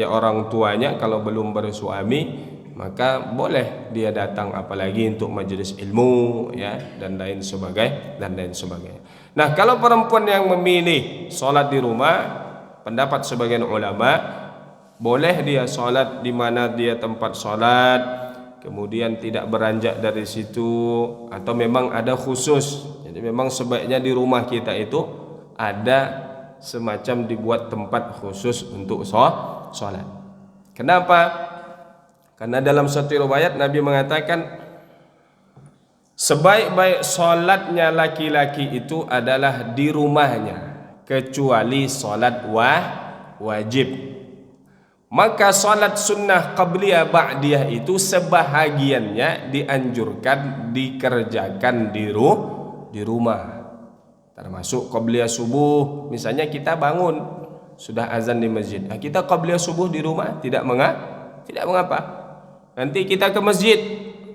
orang tuanya kalau belum bersuami, maka boleh dia datang, apalagi untuk majelis ilmu ya dan lain sebagainya. Nah, kalau perempuan yang memilih sholat di rumah, pendapat sebagian ulama boleh dia sholat di mana dia tempat sholat, kemudian tidak beranjak dari situ, atau memang ada khusus. Jadi memang sebaiknya di rumah kita itu ada semacam dibuat tempat khusus untuk sholat. Kenapa? Karena dalam satu riwayat Nabi mengatakan sebaik-baik sholatnya laki-laki itu adalah di rumahnya, kecuali sholat wajib. Maka sholat sunnah qabliyah ba'diyah itu sebahagiannya dianjurkan dikerjakan di rumah. Termasuk qabliyah subuh, misalnya kita bangun sudah azan di masjid, kita qabliyah subuh di rumah tidak mengapa. Nanti kita ke masjid,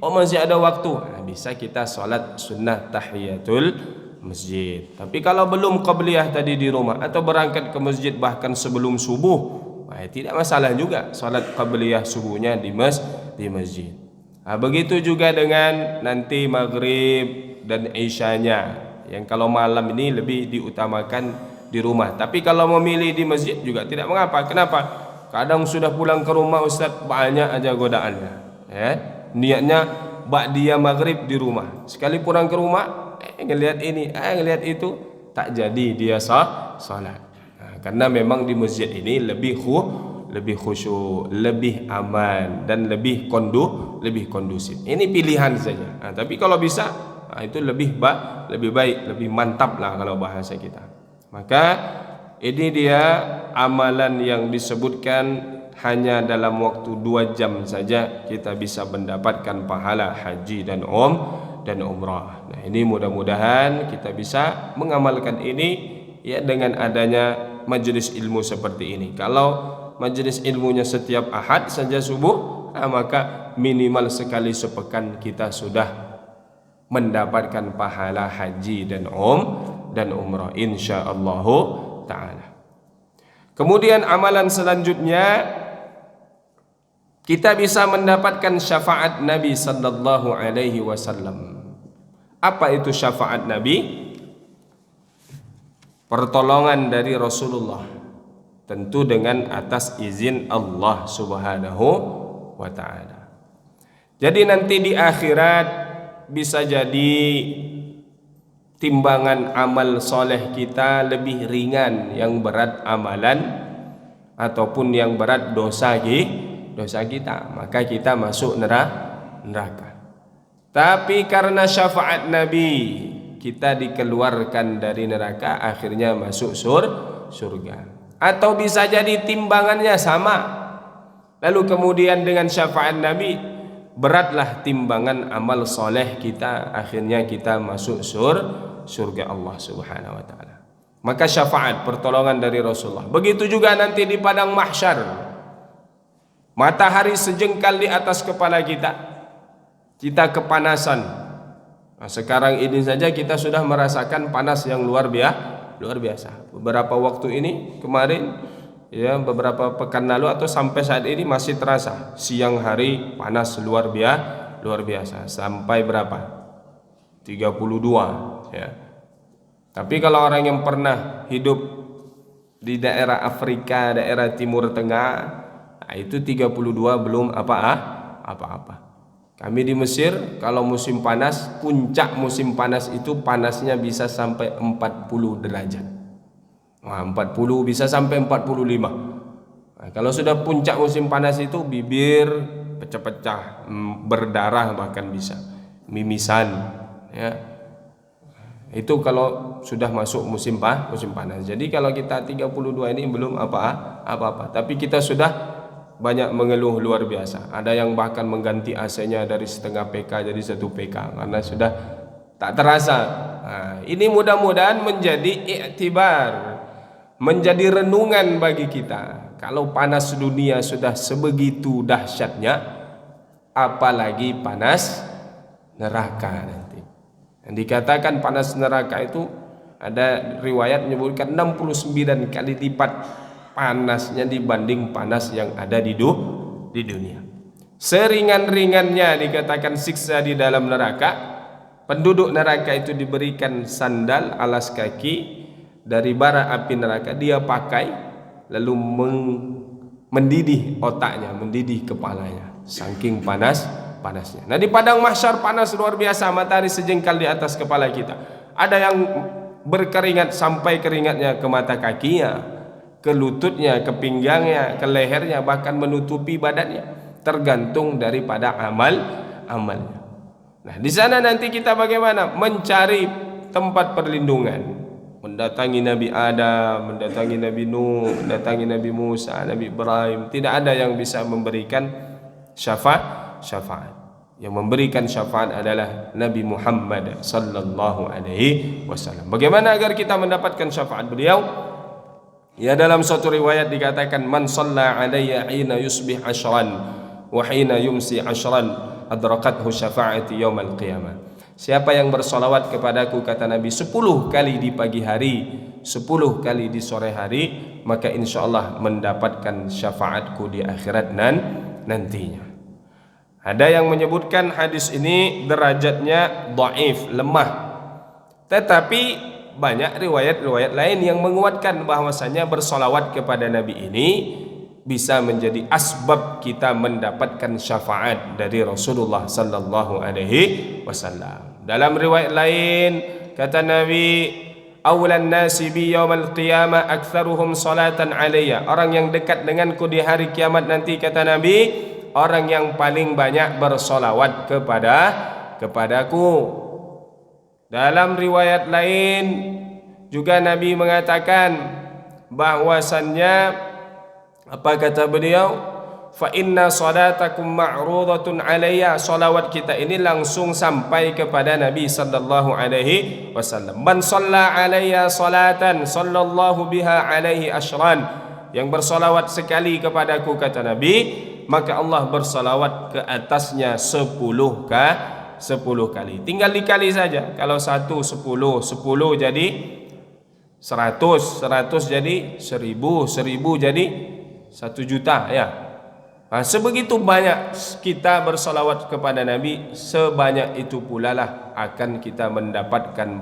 masih ada waktu, bisa kita sholat sunnah tahiyatul masjid. Tapi kalau belum qabliyah tadi di rumah atau berangkat ke masjid bahkan sebelum subuh, tidak masalah juga sholat qabliyah subuhnya di masjid. Begitu juga dengan nanti maghrib dan isyanya, yang kalau malam ini lebih diutamakan di rumah. Tapi kalau memilih di masjid juga tidak mengapa. Kenapa? Kadang sudah pulang ke rumah Ustaz, banyak aja godaannya, niatnya ba'diyah maghrib di rumah, sekali pulang ke rumah ngelihat ini, ngelihat itu, tak jadi dia salat. Karena memang di masjid ini lebih khusyuk, lebih aman dan lebih kondusif. Ini pilihan saja. Tapi kalau bisa itu lebih baik, lebih mantap lah kalau bahasa kita. Maka ini dia amalan yang disebutkan hanya dalam waktu 2 jam saja kita bisa mendapatkan pahala haji dan umrah. Nah, ini mudah-mudahan kita bisa mengamalkan ini ya dengan adanya majelis ilmu seperti ini. Kalau majelis ilmunya setiap Ahad saja subuh, maka minimal sekali sepekan kita sudah mendapatkan pahala haji dan umrah insyaallah taala. Kemudian amalan selanjutnya, kita bisa mendapatkan syafaat Nabi sallallahu alaihi wasallam. Apa itu syafaat Nabi? Pertolongan dari Rasulullah, tentu dengan atas izin Allah Subhanahu wa ta'ala. Jadi nanti di akhirat bisa jadi timbangan amal soleh kita lebih ringan yang berat amalan, ataupun yang berat dosa kita, maka kita masuk neraka. Tapi karena syafaat Nabi, kita dikeluarkan dari neraka, akhirnya masuk surga. Atau bisa jadi timbangannya sama, lalu kemudian dengan syafaat Nabi beratlah timbangan amal soleh kita, akhirnya kita masuk surga Allah Subhanahu wa ta'ala. Maka syafaat, pertolongan dari Rasulullah. Begitu juga nanti di padang mahsyar, matahari sejengkal di atas kepala kita kepanasan. Nah, sekarang ini saja kita sudah merasakan panas yang luar biasa. Beberapa waktu ini kemarin, ya beberapa pekan lalu atau sampai saat ini masih terasa siang hari panas luar biasa. Sampai berapa? 32 ya. Tapi kalau orang yang pernah hidup di daerah Afrika, daerah Timur Tengah, itu 32 belum apa-apa. Kami di Mesir kalau musim panas, puncak musim panas itu panasnya bisa sampai 40 derajat. 40 bisa sampai 45. Nah, kalau sudah puncak musim panas itu bibir pecah-pecah, berdarah bahkan bisa, mimisan ya. Itu kalau sudah masuk musim panas. Jadi kalau kita 32 ini belum apa-apa, tapi kita sudah banyak mengeluh luar biasa. Ada yang bahkan mengganti AC-nya dari setengah PK jadi 1 PK karena sudah tak terasa. Nah, ini mudah-mudahan menjadi iktibar, menjadi renungan bagi kita. Kalau panas dunia sudah sebegitu dahsyatnya, apalagi panas neraka nanti. Yang dikatakan panas neraka itu ada riwayat menyebutkan 69 kali lipat panasnya dibanding panas yang ada di dunia. Seringan-ringannya dikatakan siksa di dalam neraka, penduduk neraka itu diberikan sandal alas kaki dari bara api neraka, dia pakai lalu mendidih otaknya, mendidih kepalanya, saking panasnya. Nah, di padang mahsyar panas luar biasa, matahari sejengkal di atas kepala kita. Ada yang berkeringat sampai keringatnya ke mata kakinya, ke lututnya, ke pinggangnya, ke lehernya, bahkan menutupi badannya, tergantung daripada amalnya. Nah, di sana nanti kita bagaimana? Mencari tempat perlindungan, mendatangi Nabi Adam, mendatangi Nabi Nuh, mendatangi Nabi Musa, Nabi Ibrahim. Tidak ada yang bisa memberikan syafaat. Yang memberikan syafaat adalah Nabi Muhammad sallallahu alaihi wasallam. Bagaimana agar kita mendapatkan syafaat beliau? Ya, dalam suatu riwayat dikatakan, man shalla alayya hina yusbih ashran wa hina yumsi ashran adrakathu syafa'ati yaumal qiyamah. Siapa yang bersolawat kepadaku, kata Nabi, 10 kali di pagi hari, 10 kali di sore hari, maka insyaallah mendapatkan syafaatku di akhirat nantinya. Ada yang menyebutkan hadis ini derajatnya dhaif, lemah. Tetapi banyak riwayat-riwayat lain yang menguatkan bahwasanya bersolawat kepada Nabi ini bisa menjadi asbab kita mendapatkan syafaat dari Rasulullah sallallahu alaihi wasallam. Dalam riwayat lain kata Nabi, awlan nasi bi yaumal qiyamah aktsaruhum salatan alayya. Orang yang dekat denganku di hari kiamat nanti, kata Nabi, orang yang paling banyak bersolawat kepadaku. Dalam riwayat lain juga Nabi mengatakan bahwasannya, apa kata beliau? Fa inna salatakum ma'rudatun alayya. Salawat kita ini langsung sampai kepada Nabi sallallahu alaihi wasallam. Man shalla alayya salatan sallallahu biha alaihi ashran. Yang bersolawat sekali kepadaku, kata Nabi, maka Allah bersolawat ke atasnya 10 kali. Tinggal dikali saja. Kalau 1 10, 10 jadi 100, 100 jadi 1000, 1000 jadi 1 juta, ya. Nah, sebegitu banyak kita bersolawat kepada Nabi, sebanyak itu pula lah akan kita mendapatkan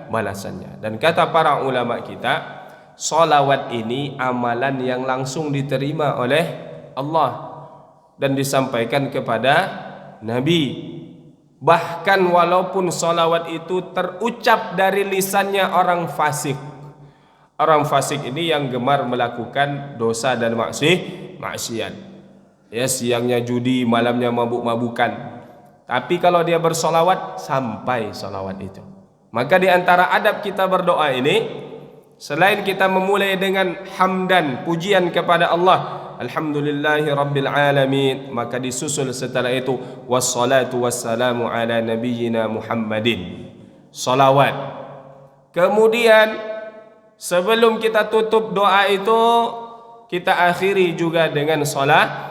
balasannya. Dan kata para ulama kita, solawat ini amalan yang langsung diterima oleh Allah dan disampaikan kepada Nabi. Bahkan walaupun salawat itu terucap dari lisannya orang fasik. Orang fasik ini yang gemar melakukan dosa dan maksiat. Ya, siangnya judi, malamnya mabuk-mabukan. Tapi kalau dia bersolawat, sampai solawat itu. Maka di antara adab kita berdoa ini, selain kita memulai dengan hamdan, pujian kepada Allah, alhamdulillahi rabbil alamin, maka disusul setelah itu wassalatu wassalamu ala nabiyyina Muhammadin, salawat. Kemudian sebelum kita tutup doa itu, kita akhiri juga dengan salawat.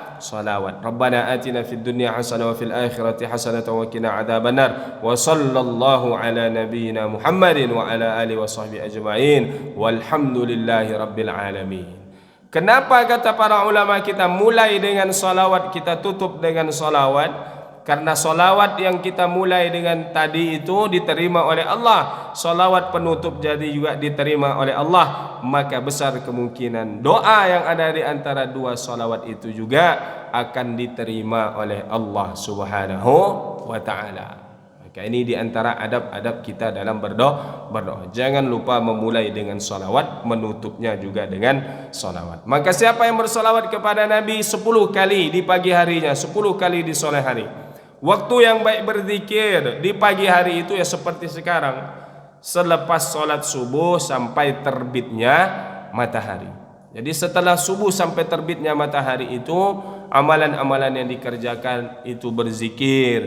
Rabbana atina fid dunya hasanah wa fil akhirati hasanah wa qina adzabannar. Wa sallallahu ala nabiyyina Muhammadin wa ala alihi wa sahbihi ajma'in. Walhamdulillahi rabbil alamin. Kenapa kata para ulama kita mulai dengan salawat, kita tutup dengan salawat? Karena salawat yang kita mulai dengan tadi itu diterima oleh Allah, salawat penutup jadi juga diterima oleh Allah. Maka besar kemungkinan doa yang ada di antara dua salawat itu juga akan diterima oleh Allah Subhanahu wa ta'ala. Maka ini di antara adab-adab kita dalam berdoa. Jangan lupa memulai dengan salawat, menutupnya juga dengan salawat. Maka siapa yang bersalawat kepada Nabi 10 kali di pagi harinya, 10 kali di sore hari, waktu yang baik berzikir di pagi hari itu ya seperti sekarang, selepas sholat subuh sampai terbitnya matahari. Jadi setelah subuh sampai terbitnya matahari itu, amalan-amalan yang dikerjakan itu berzikir,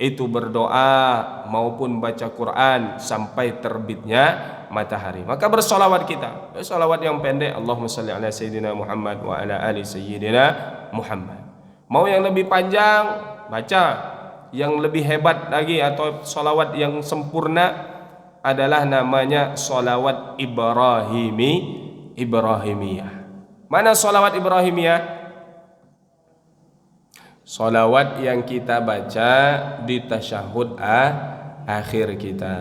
itu berdoa maupun baca Quran sampai terbitnya matahari. Maka bersolawat kita, solawat yang pendek, Allahumma salli ala sayyidina Muhammad wa ala ali sayyidina Muhammad. Mau yang lebih panjang, baca. Yang lebih hebat lagi atau solawat yang sempurna adalah namanya solawat Ibrahimiyah. Mana solawat Ibrahimiyah? Solawat yang kita baca di tasyahud akhir kita.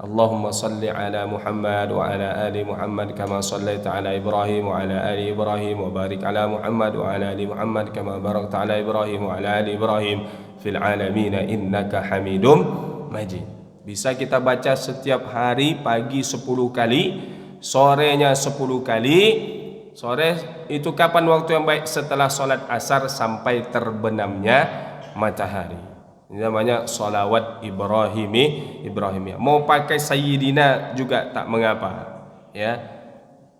Allahumma salli ala Muhammad wa ala ali Muhammad kama sallaita ala Ibrahim wa ala ali Ibrahim, wa barik ala Muhammad wa ala ali Muhammad kama barakta ala Ibrahim wa ala ali Ibrahim fil alamin innaka Hamidum Majid. Bisa kita baca setiap hari pagi 10 kali, sorenya 10 kali. Sore itu kapan waktu yang baik? Setelah sholat asar sampai terbenamnya matahari. Ini namanya sholawat Ibrahimiyah. Mau pakai Sayyidina juga tak mengapa, ya.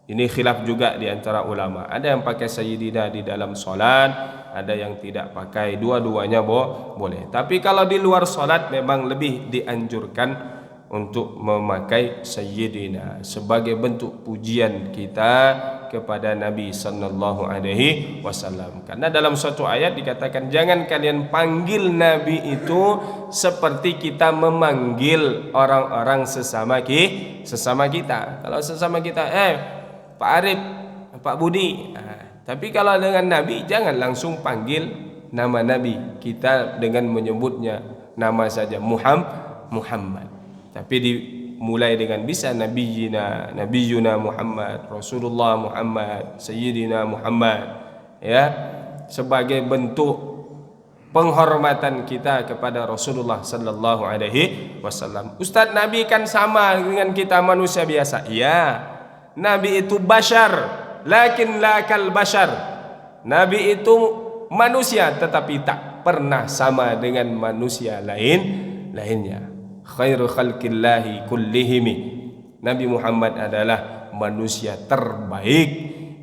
Ini khilaf juga di antara ulama. Ada yang pakai Sayyidina di dalam sholat, ada yang tidak pakai. Dua-duanya boleh. Tapi kalau di luar sholat memang lebih dianjurkan untuk memakai Sayyidina sebagai bentuk pujian kita kepada Nabi sallallahu alaihi wasallam. Karena dalam suatu ayat dikatakan jangan kalian panggil Nabi itu seperti kita memanggil orang-orang sesama kita. Kalau sesama kita, Pak Arif, Pak Budi. Tapi kalau dengan Nabi jangan langsung panggil nama Nabi. Kita dengan menyebutnya nama saja Muhammad. Tapi dimulai dengan bisa Nabiyuna Muhammad, Rasulullah Muhammad, Sayyidina Muhammad, ya, sebagai bentuk penghormatan kita kepada Rasulullah sallallahu alaihi wasallam. Ustaz, Nabi kan sama dengan kita manusia biasa. Iya. Nabi itu bashar, lakin la kal bashar. Nabi itu manusia tetapi tak pernah sama dengan manusia lainnya. Khairu khalqillahi kullihimi. Nabi Muhammad adalah manusia terbaik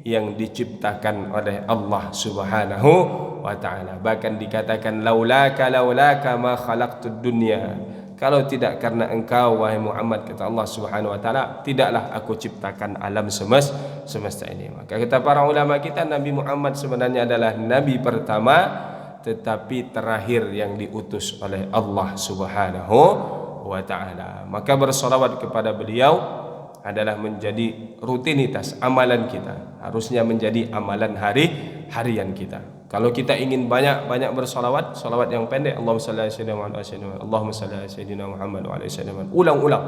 yang diciptakan oleh Allah Subhanahu wa ta'ala. Bahkan dikatakan laulaka ma khalaqtud dunya. Kalau tidak karena engkau wahai Muhammad, kata Allah Subhanahu wa ta'ala, tidaklah aku ciptakan alam semesta ini. Maka kata para ulama kita, Nabi Muhammad sebenarnya adalah nabi pertama tetapi terakhir yang diutus oleh Allah Subhanahu wa ta'ala. Maka bersolawat kepada beliau adalah menjadi rutinitas amalan kita, harusnya menjadi amalan harian kita. Kalau kita ingin banyak bersolawat, solawat yang pendek, Allahumma salli ala sayyidina Muhammad, Allahumma salli ala sayyidina Muhammad wa ala sayyidina Muhammad. Ulang-ulang.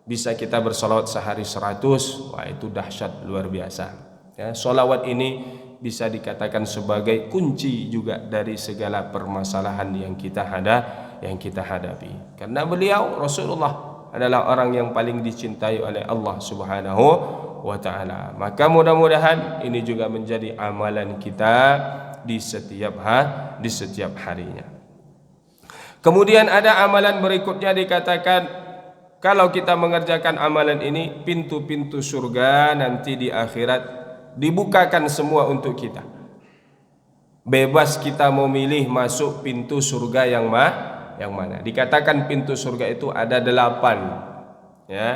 Bisa kita bersolawat sehari 100, wah itu dahsyat luar biasa. Ya, solawat ini bisa dikatakan sebagai kunci juga dari segala permasalahan yang kita hadapi. Karena beliau Rasulullah adalah orang yang paling dicintai oleh Allah Subhanahu wa ta'ala. Maka mudah-mudahan ini juga menjadi amalan kita di setiap harinya. Kemudian ada amalan berikutnya dikatakan kalau kita mengerjakan amalan ini, pintu-pintu surga nanti di akhirat dibukakan semua untuk kita. Bebas kita mau milih masuk pintu surga yang mana. Dikatakan pintu surga itu ada 8, ya.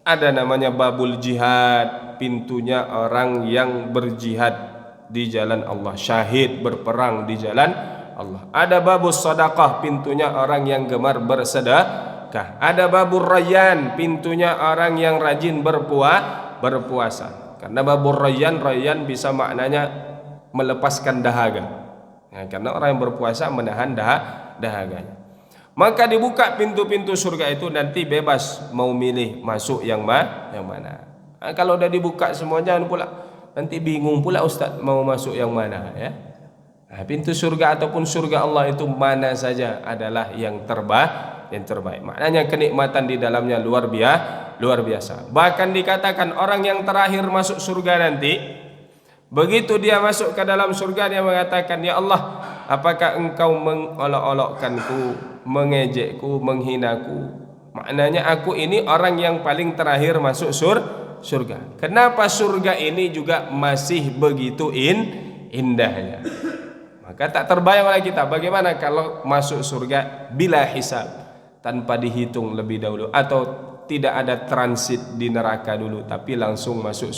Ada namanya babul jihad, pintunya orang yang berjihad di jalan Allah, syahid berperang di jalan Allah. Ada babus sedekah, pintunya orang yang gemar bersedekah. Ada babur rayyan, pintunya orang yang rajin berpuasa. Karena babur rayyan bisa maknanya melepaskan dahaga. Ya, karena orang yang berpuasa menahan dahaganya. Maka dibuka pintu-pintu surga itu, nanti bebas mau milih masuk yang mana. Kalau udah dibuka semua, jangan pula nanti bingung pula Ustaz mau masuk yang mana, ya. Pintu surga ataupun surga Allah itu mana saja adalah yang terbaik. Maknanya kenikmatan di dalamnya luar biasa. Bahkan dikatakan orang yang terakhir masuk surga nanti, begitu dia masuk ke dalam surga, dia mengatakan, ya Allah, apakah engkau mengolok-olokkanku, mengejekku, menghinaku? Maknanya aku ini orang yang paling terakhir masuk surga. Kenapa surga ini juga masih begitu indahnya? Maka tak terbayang oleh kita bagaimana kalau masuk surga bila hisab, tanpa dihitung lebih dahulu, atau tidak ada transit di neraka dulu, tapi langsung masuk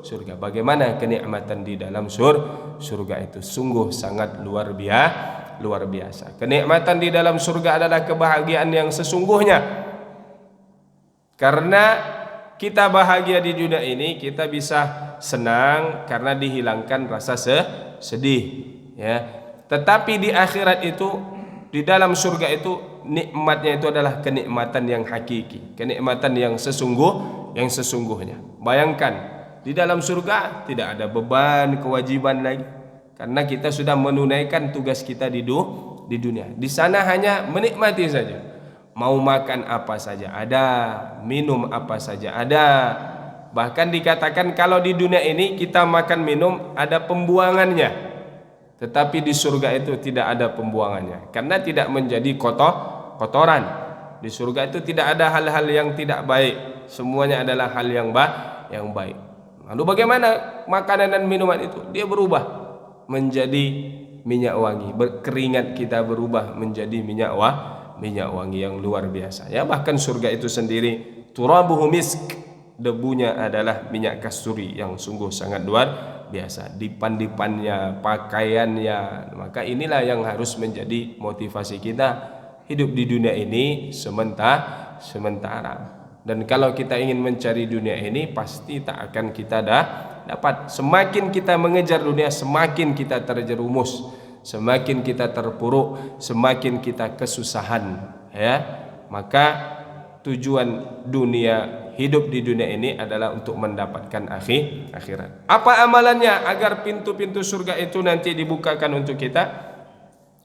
surga. Bagaimana kenikmatan di dalam surga itu? Sungguh sangat luar biasa. Kenikmatan di dalam surga adalah kebahagiaan yang sesungguhnya. Karena kita bahagia di dunia ini, kita bisa senang karena dihilangkan rasa sedih, ya. Tetapi di akhirat itu, di dalam surga itu, nikmatnya itu adalah kenikmatan yang hakiki, kenikmatan yang sesungguhnya. Bayangkan, di dalam surga tidak ada beban, kewajiban lagi, karena kita sudah menunaikan tugas kita di dunia. Di sana hanya menikmati saja. Mau makan apa saja ada, minum apa saja ada. Bahkan dikatakan kalau di dunia ini kita makan minum ada pembuangannya, tetapi di surga itu tidak ada pembuangannya, karena tidak menjadi kotoran. Di surga itu tidak ada hal-hal yang tidak baik, semuanya adalah hal yang baik. Lalu bagaimana makanan dan minuman itu? Dia berubah menjadi minyak wangi, keringat kita berubah menjadi minyak wangi yang luar biasa. Ya, bahkan surga itu sendiri turabuhu misk, debunya adalah minyak kasturi yang sungguh sangat luar biasa. Dipan-dipannya, pakaiannya. Maka inilah yang harus menjadi motivasi kita hidup di dunia ini sementara. Dan kalau kita ingin mencari dunia ini, pasti tak akan kita dapat. Semakin kita mengejar dunia, semakin kita terjerumus, semakin kita terpuruk, semakin kita kesusahan, ya. Maka tujuan dunia, hidup di dunia ini adalah untuk mendapatkan akhirat. Apa amalannya agar pintu-pintu surga itu nanti dibukakan untuk kita?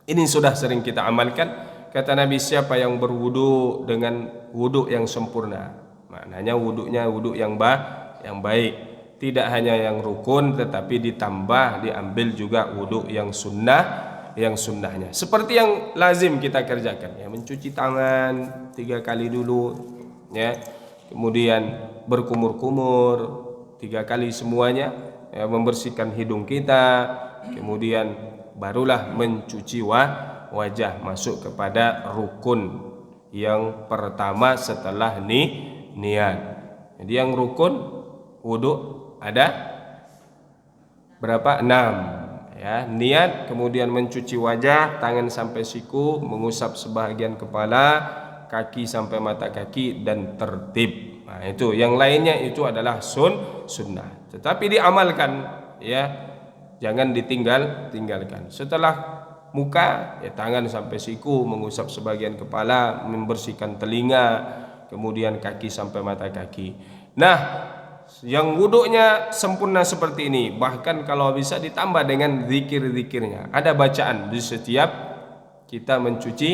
Ini sudah sering kita amalkan. Kata Nabi, siapa yang berwudu dengan wudu yang sempurna, maknanya wudunya wudu yang baik, tidak hanya yang rukun, tetapi ditambah diambil juga wudu yang sunnahnya, seperti yang lazim kita kerjakan, ya, mencuci tangan 3 kali dulu, ya, kemudian berkumur-kumur 3 kali semuanya, ya, membersihkan hidung kita, kemudian barulah mencuci wajah, masuk kepada rukun yang pertama setelah niat. Jadi yang rukun wudu ada berapa? 6, ya. Niat, kemudian mencuci wajah, tangan sampai siku, mengusap sebahagian kepala, kaki sampai mata kaki, dan tertib. Nah, itu yang lainnya itu adalah sunnah, tetapi diamalkan, ya, jangan tinggalkan. Setelah muka, ya, tangan sampai siku, mengusap sebagian kepala, membersihkan telinga, kemudian kaki sampai mata kaki. Nah, yang wudunya sempurna seperti ini, bahkan kalau bisa ditambah dengan zikir-zikirnya. Ada bacaan di setiap kita mencuci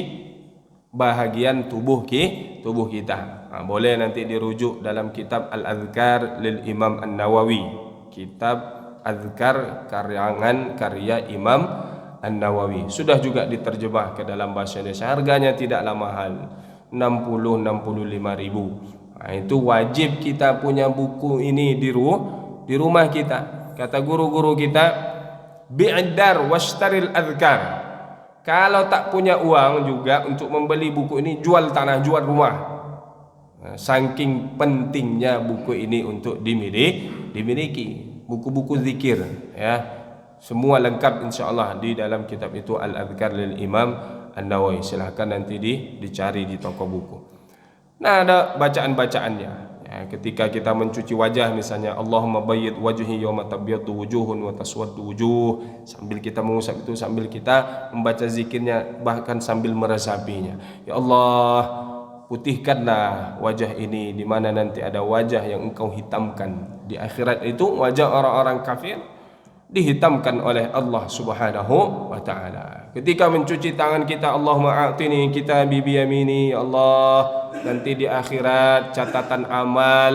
bahagian tubuh kita. Nah, boleh nanti dirujuk dalam kitab Al-Adhkar lil Imam An-Nawawi, kitab Adhkar karya Imam An-Nawawi. Sudah juga diterjemah ke dalam bahasa Indonesia. Harganya tidaklah mahal, 60-65 ribu. Nah, itu wajib kita punya buku ini di rumah kita. Kata guru-guru kita, bi'dar washtaril adhkar. Kalau tak punya uang juga untuk membeli buku ini, jual tanah, jual rumah. Nah, saking pentingnya buku ini untuk dimiliki. Buku-buku zikir, ya, semua lengkap insyaallah di dalam kitab itu, Al-Adhkar lil Imam An-Nawawi. Silahkan nanti dicari di toko buku. Nah, ada bacaan-bacaannya, ya, ketika kita mencuci wajah misalnya, Allahumma bayyid wajhi yawma tabyaddu wujuhun wa taswaddu wujuh. Sambil kita mengusap itu, sambil kita membaca zikirnya, bahkan sambil meresapinya. Ya Allah, putihkanlah wajah ini, di mana nanti ada wajah yang Engkau hitamkan. Di akhirat itu wajah orang-orang kafir dihitamkan oleh Allah Subhanahu wa taala. Ketika mencuci tangan kita, Allahumma a'tini kitabi biyamini, ya Allah, nanti di akhirat catatan amal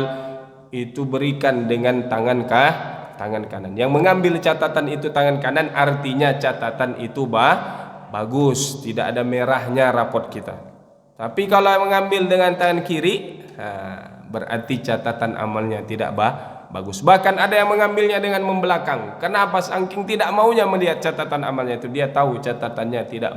itu berikan dengan tangan kanan. Yang mengambil catatan itu tangan kanan, artinya catatan itu bagus, tidak ada merahnya rapot kita. Tapi kalau mengambil dengan tangan kiri, berarti catatan amalnya tidak bagus. Bahkan ada yang mengambilnya dengan membelakang. Kenapa? Saking tidak maunya melihat catatan amalnya itu, dia tahu catatannya tidak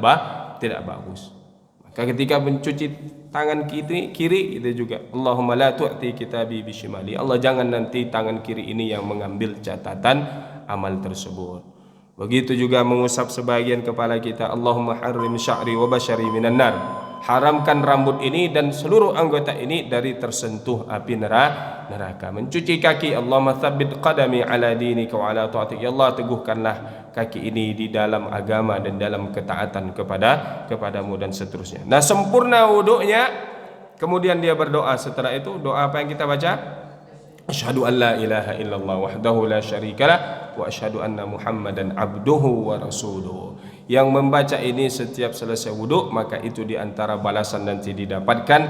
bagus. Maka ketika mencuci tangan kiri itu juga, Allahumma la tu'ti kitabi bishimali. Allah, jangan nanti tangan kiri ini yang mengambil catatan amal tersebut. Begitu juga mengusap sebagian kepala kita, Allahumma harrim sya'ri wa bashari minan nar. Haramkan rambut ini dan seluruh anggota ini dari tersentuh api neraka. Mencuci kaki, Allahumma tsabbit qadami ala dinika wa ala ta'atik. Ya Allah, teguhkanlah kaki ini di dalam agama dan dalam ketaatan kepadamu, dan seterusnya. Nah, sempurna wudunya, kemudian dia berdoa. Setelah itu doa apa yang kita baca? Asyhadu an la ilaha illallah wahdahu la syarikalah wa asyhadu anna Muhammadan abduhu wa rasuluh. Yang membaca ini setiap selesai wudhu, maka itu diantara balasan nanti didapatkan,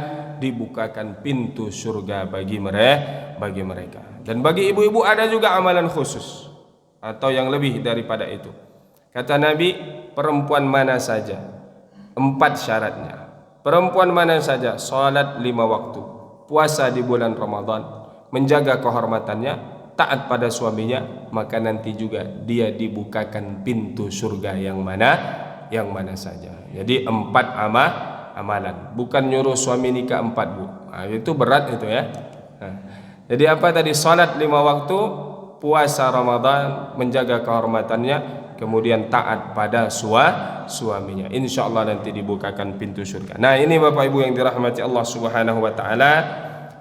dibukakan pintu surga bagi mereka. Dan bagi ibu-ibu ada juga amalan khusus atau yang lebih daripada itu. Kata Nabi, perempuan mana saja, 4 syaratnya. Perempuan mana saja salat 5 waktu, puasa di bulan Ramadan, menjaga kehormatannya, taat pada suaminya, maka nanti juga dia dibukakan pintu surga yang mana saja. Jadi 4 amalan, bukan nyuruh suami nikah 4, Bu. Nah, itu berat itu ya. Nah, jadi apa tadi? Salat 5 waktu, puasa Ramadan, menjaga kehormatannya, kemudian taat pada suaminya. Insyaallah nanti dibukakan pintu surga. Nah, ini Bapak Ibu yang dirahmati Allah Subhanahu wa taala,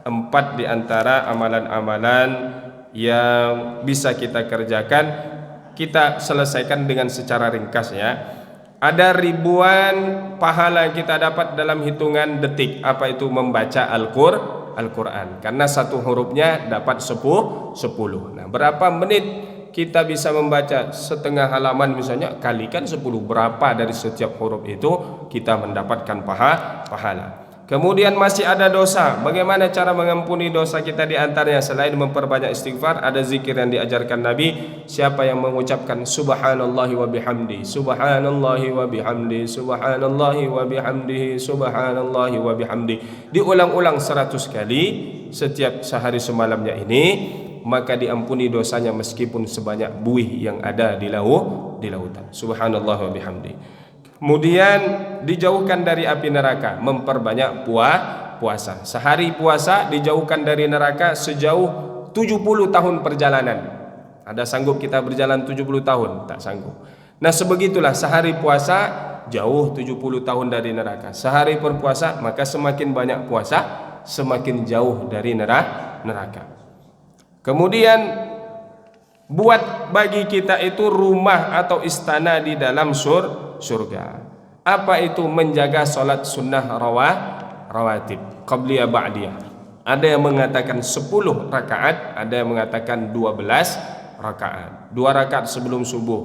4 di antara amalan-amalan yang bisa kita kerjakan. Kita selesaikan dengan secara ringkas ya. Ada ribuan pahala yang kita dapat dalam hitungan detik. Apa itu? Membaca Al-Quran. Karena satu hurufnya dapat 10. Nah, berapa menit kita bisa membaca setengah halaman misalnya, kalikan 10. Berapa dari setiap huruf itu kita mendapatkan pahala. Kemudian masih ada dosa. Bagaimana cara mengampuni dosa kita? Di antaranya selain memperbanyak istighfar, ada zikir yang diajarkan Nabi. Siapa yang mengucapkan subhanallahi wa bihamdi, subhanallahi wa bihamdi, subhanallahi wa bihamdihi, subhanallahi wa bihamdi, diulang-ulang 100 kali setiap sehari semalamnya ini, maka diampuni dosanya meskipun sebanyak buih yang ada di lautan. Subhanallah wa bihamdi. Kemudian dijauhkan dari api neraka, memperbanyak puasa. Sehari puasa dijauhkan dari neraka sejauh 70 tahun perjalanan. Ada sanggup kita berjalan 70 tahun? Tak sanggup. Nah, sebegitulah sehari puasa jauh 70 tahun dari neraka. Sehari berpuasa, maka semakin banyak puasa, semakin jauh dari neraka. Kemudian buat bagi kita itu rumah atau istana di dalam surga. Apa itu? Menjaga salat sunnah rawatib, qabliyah ba'diyah. Ada yang mengatakan 10 rakaat, ada yang mengatakan 12 rakaat. 2 rakaat sebelum subuh,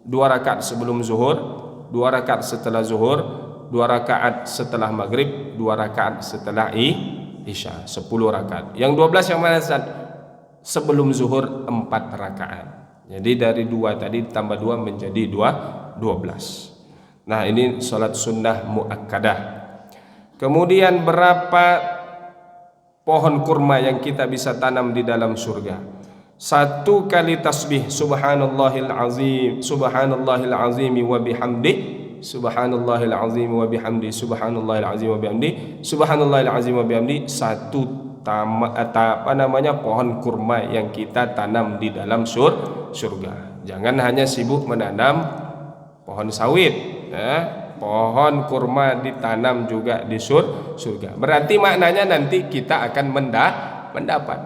2 rakaat sebelum zuhur, 2 rakaat setelah zuhur, 2 rakaat setelah maghrib, 2 rakaat setelah isya. 10 rakaat. Yang 12 yang mana Ustaz? Sebelum zuhur 4 rakaat. Jadi dari 2 tadi tambah 2 menjadi 12. Nah, ini salat sunnah muakkadah. Kemudian berapa pohon kurma yang kita bisa tanam di dalam surga? 1 kali tasbih subhanallahil azim, subhanallahil azim wa bihamdi, subhanallahil azim wa bihamdi, subhanallahil azim wa bihamdi, subhanallahil azim wa bihamdi. 1 pohon kurma yang kita tanam di dalam surga. Jangan hanya sibuk menanam pohon sawit. Pohon kurma ditanam juga di surga. Berarti maknanya nanti kita akan mendapat.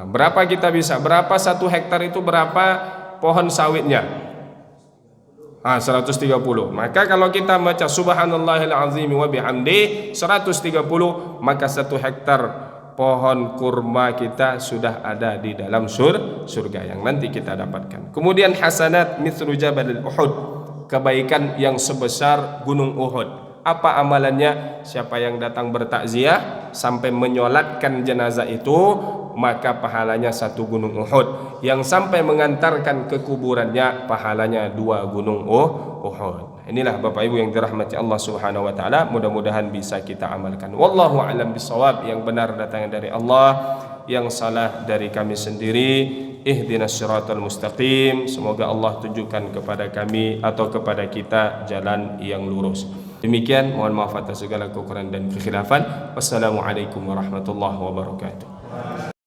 Berapa kita bisa? Berapa 1 hektar itu? Berapa pohon sawitnya? 130. Maka kalau kita baca subhanallahil azim wa bihamdi 130, maka 1 hektar pohon kurma kita sudah ada di dalam surga yang nanti kita dapatkan. Kemudian hasanat mithlu jabalil Uhud, kebaikan yang sebesar gunung Uhud. Apa amalannya? Siapa yang datang bertakziah sampai menyolatkan jenazah itu, maka pahalanya 1 gunung Uhud. Yang sampai mengantarkan ke kuburannya, pahalanya 2 gunung Uhud. Inilah Bapak Ibu yang dirahmati Allah Subhanahu wa taala, mudah-mudahan bisa kita amalkan. Wallahu a'lam bishawab. Yang benar datangnya dari Allah, yang salah dari kami sendiri. Ihdinas siratal mustaqim. Semoga Allah tunjukkan kepada kami atau kepada kita jalan yang lurus. Demikian, mohon maaf atas segala kekurangan dan kekhilafan. Wassalamualaikum warahmatullahi wabarakatuh.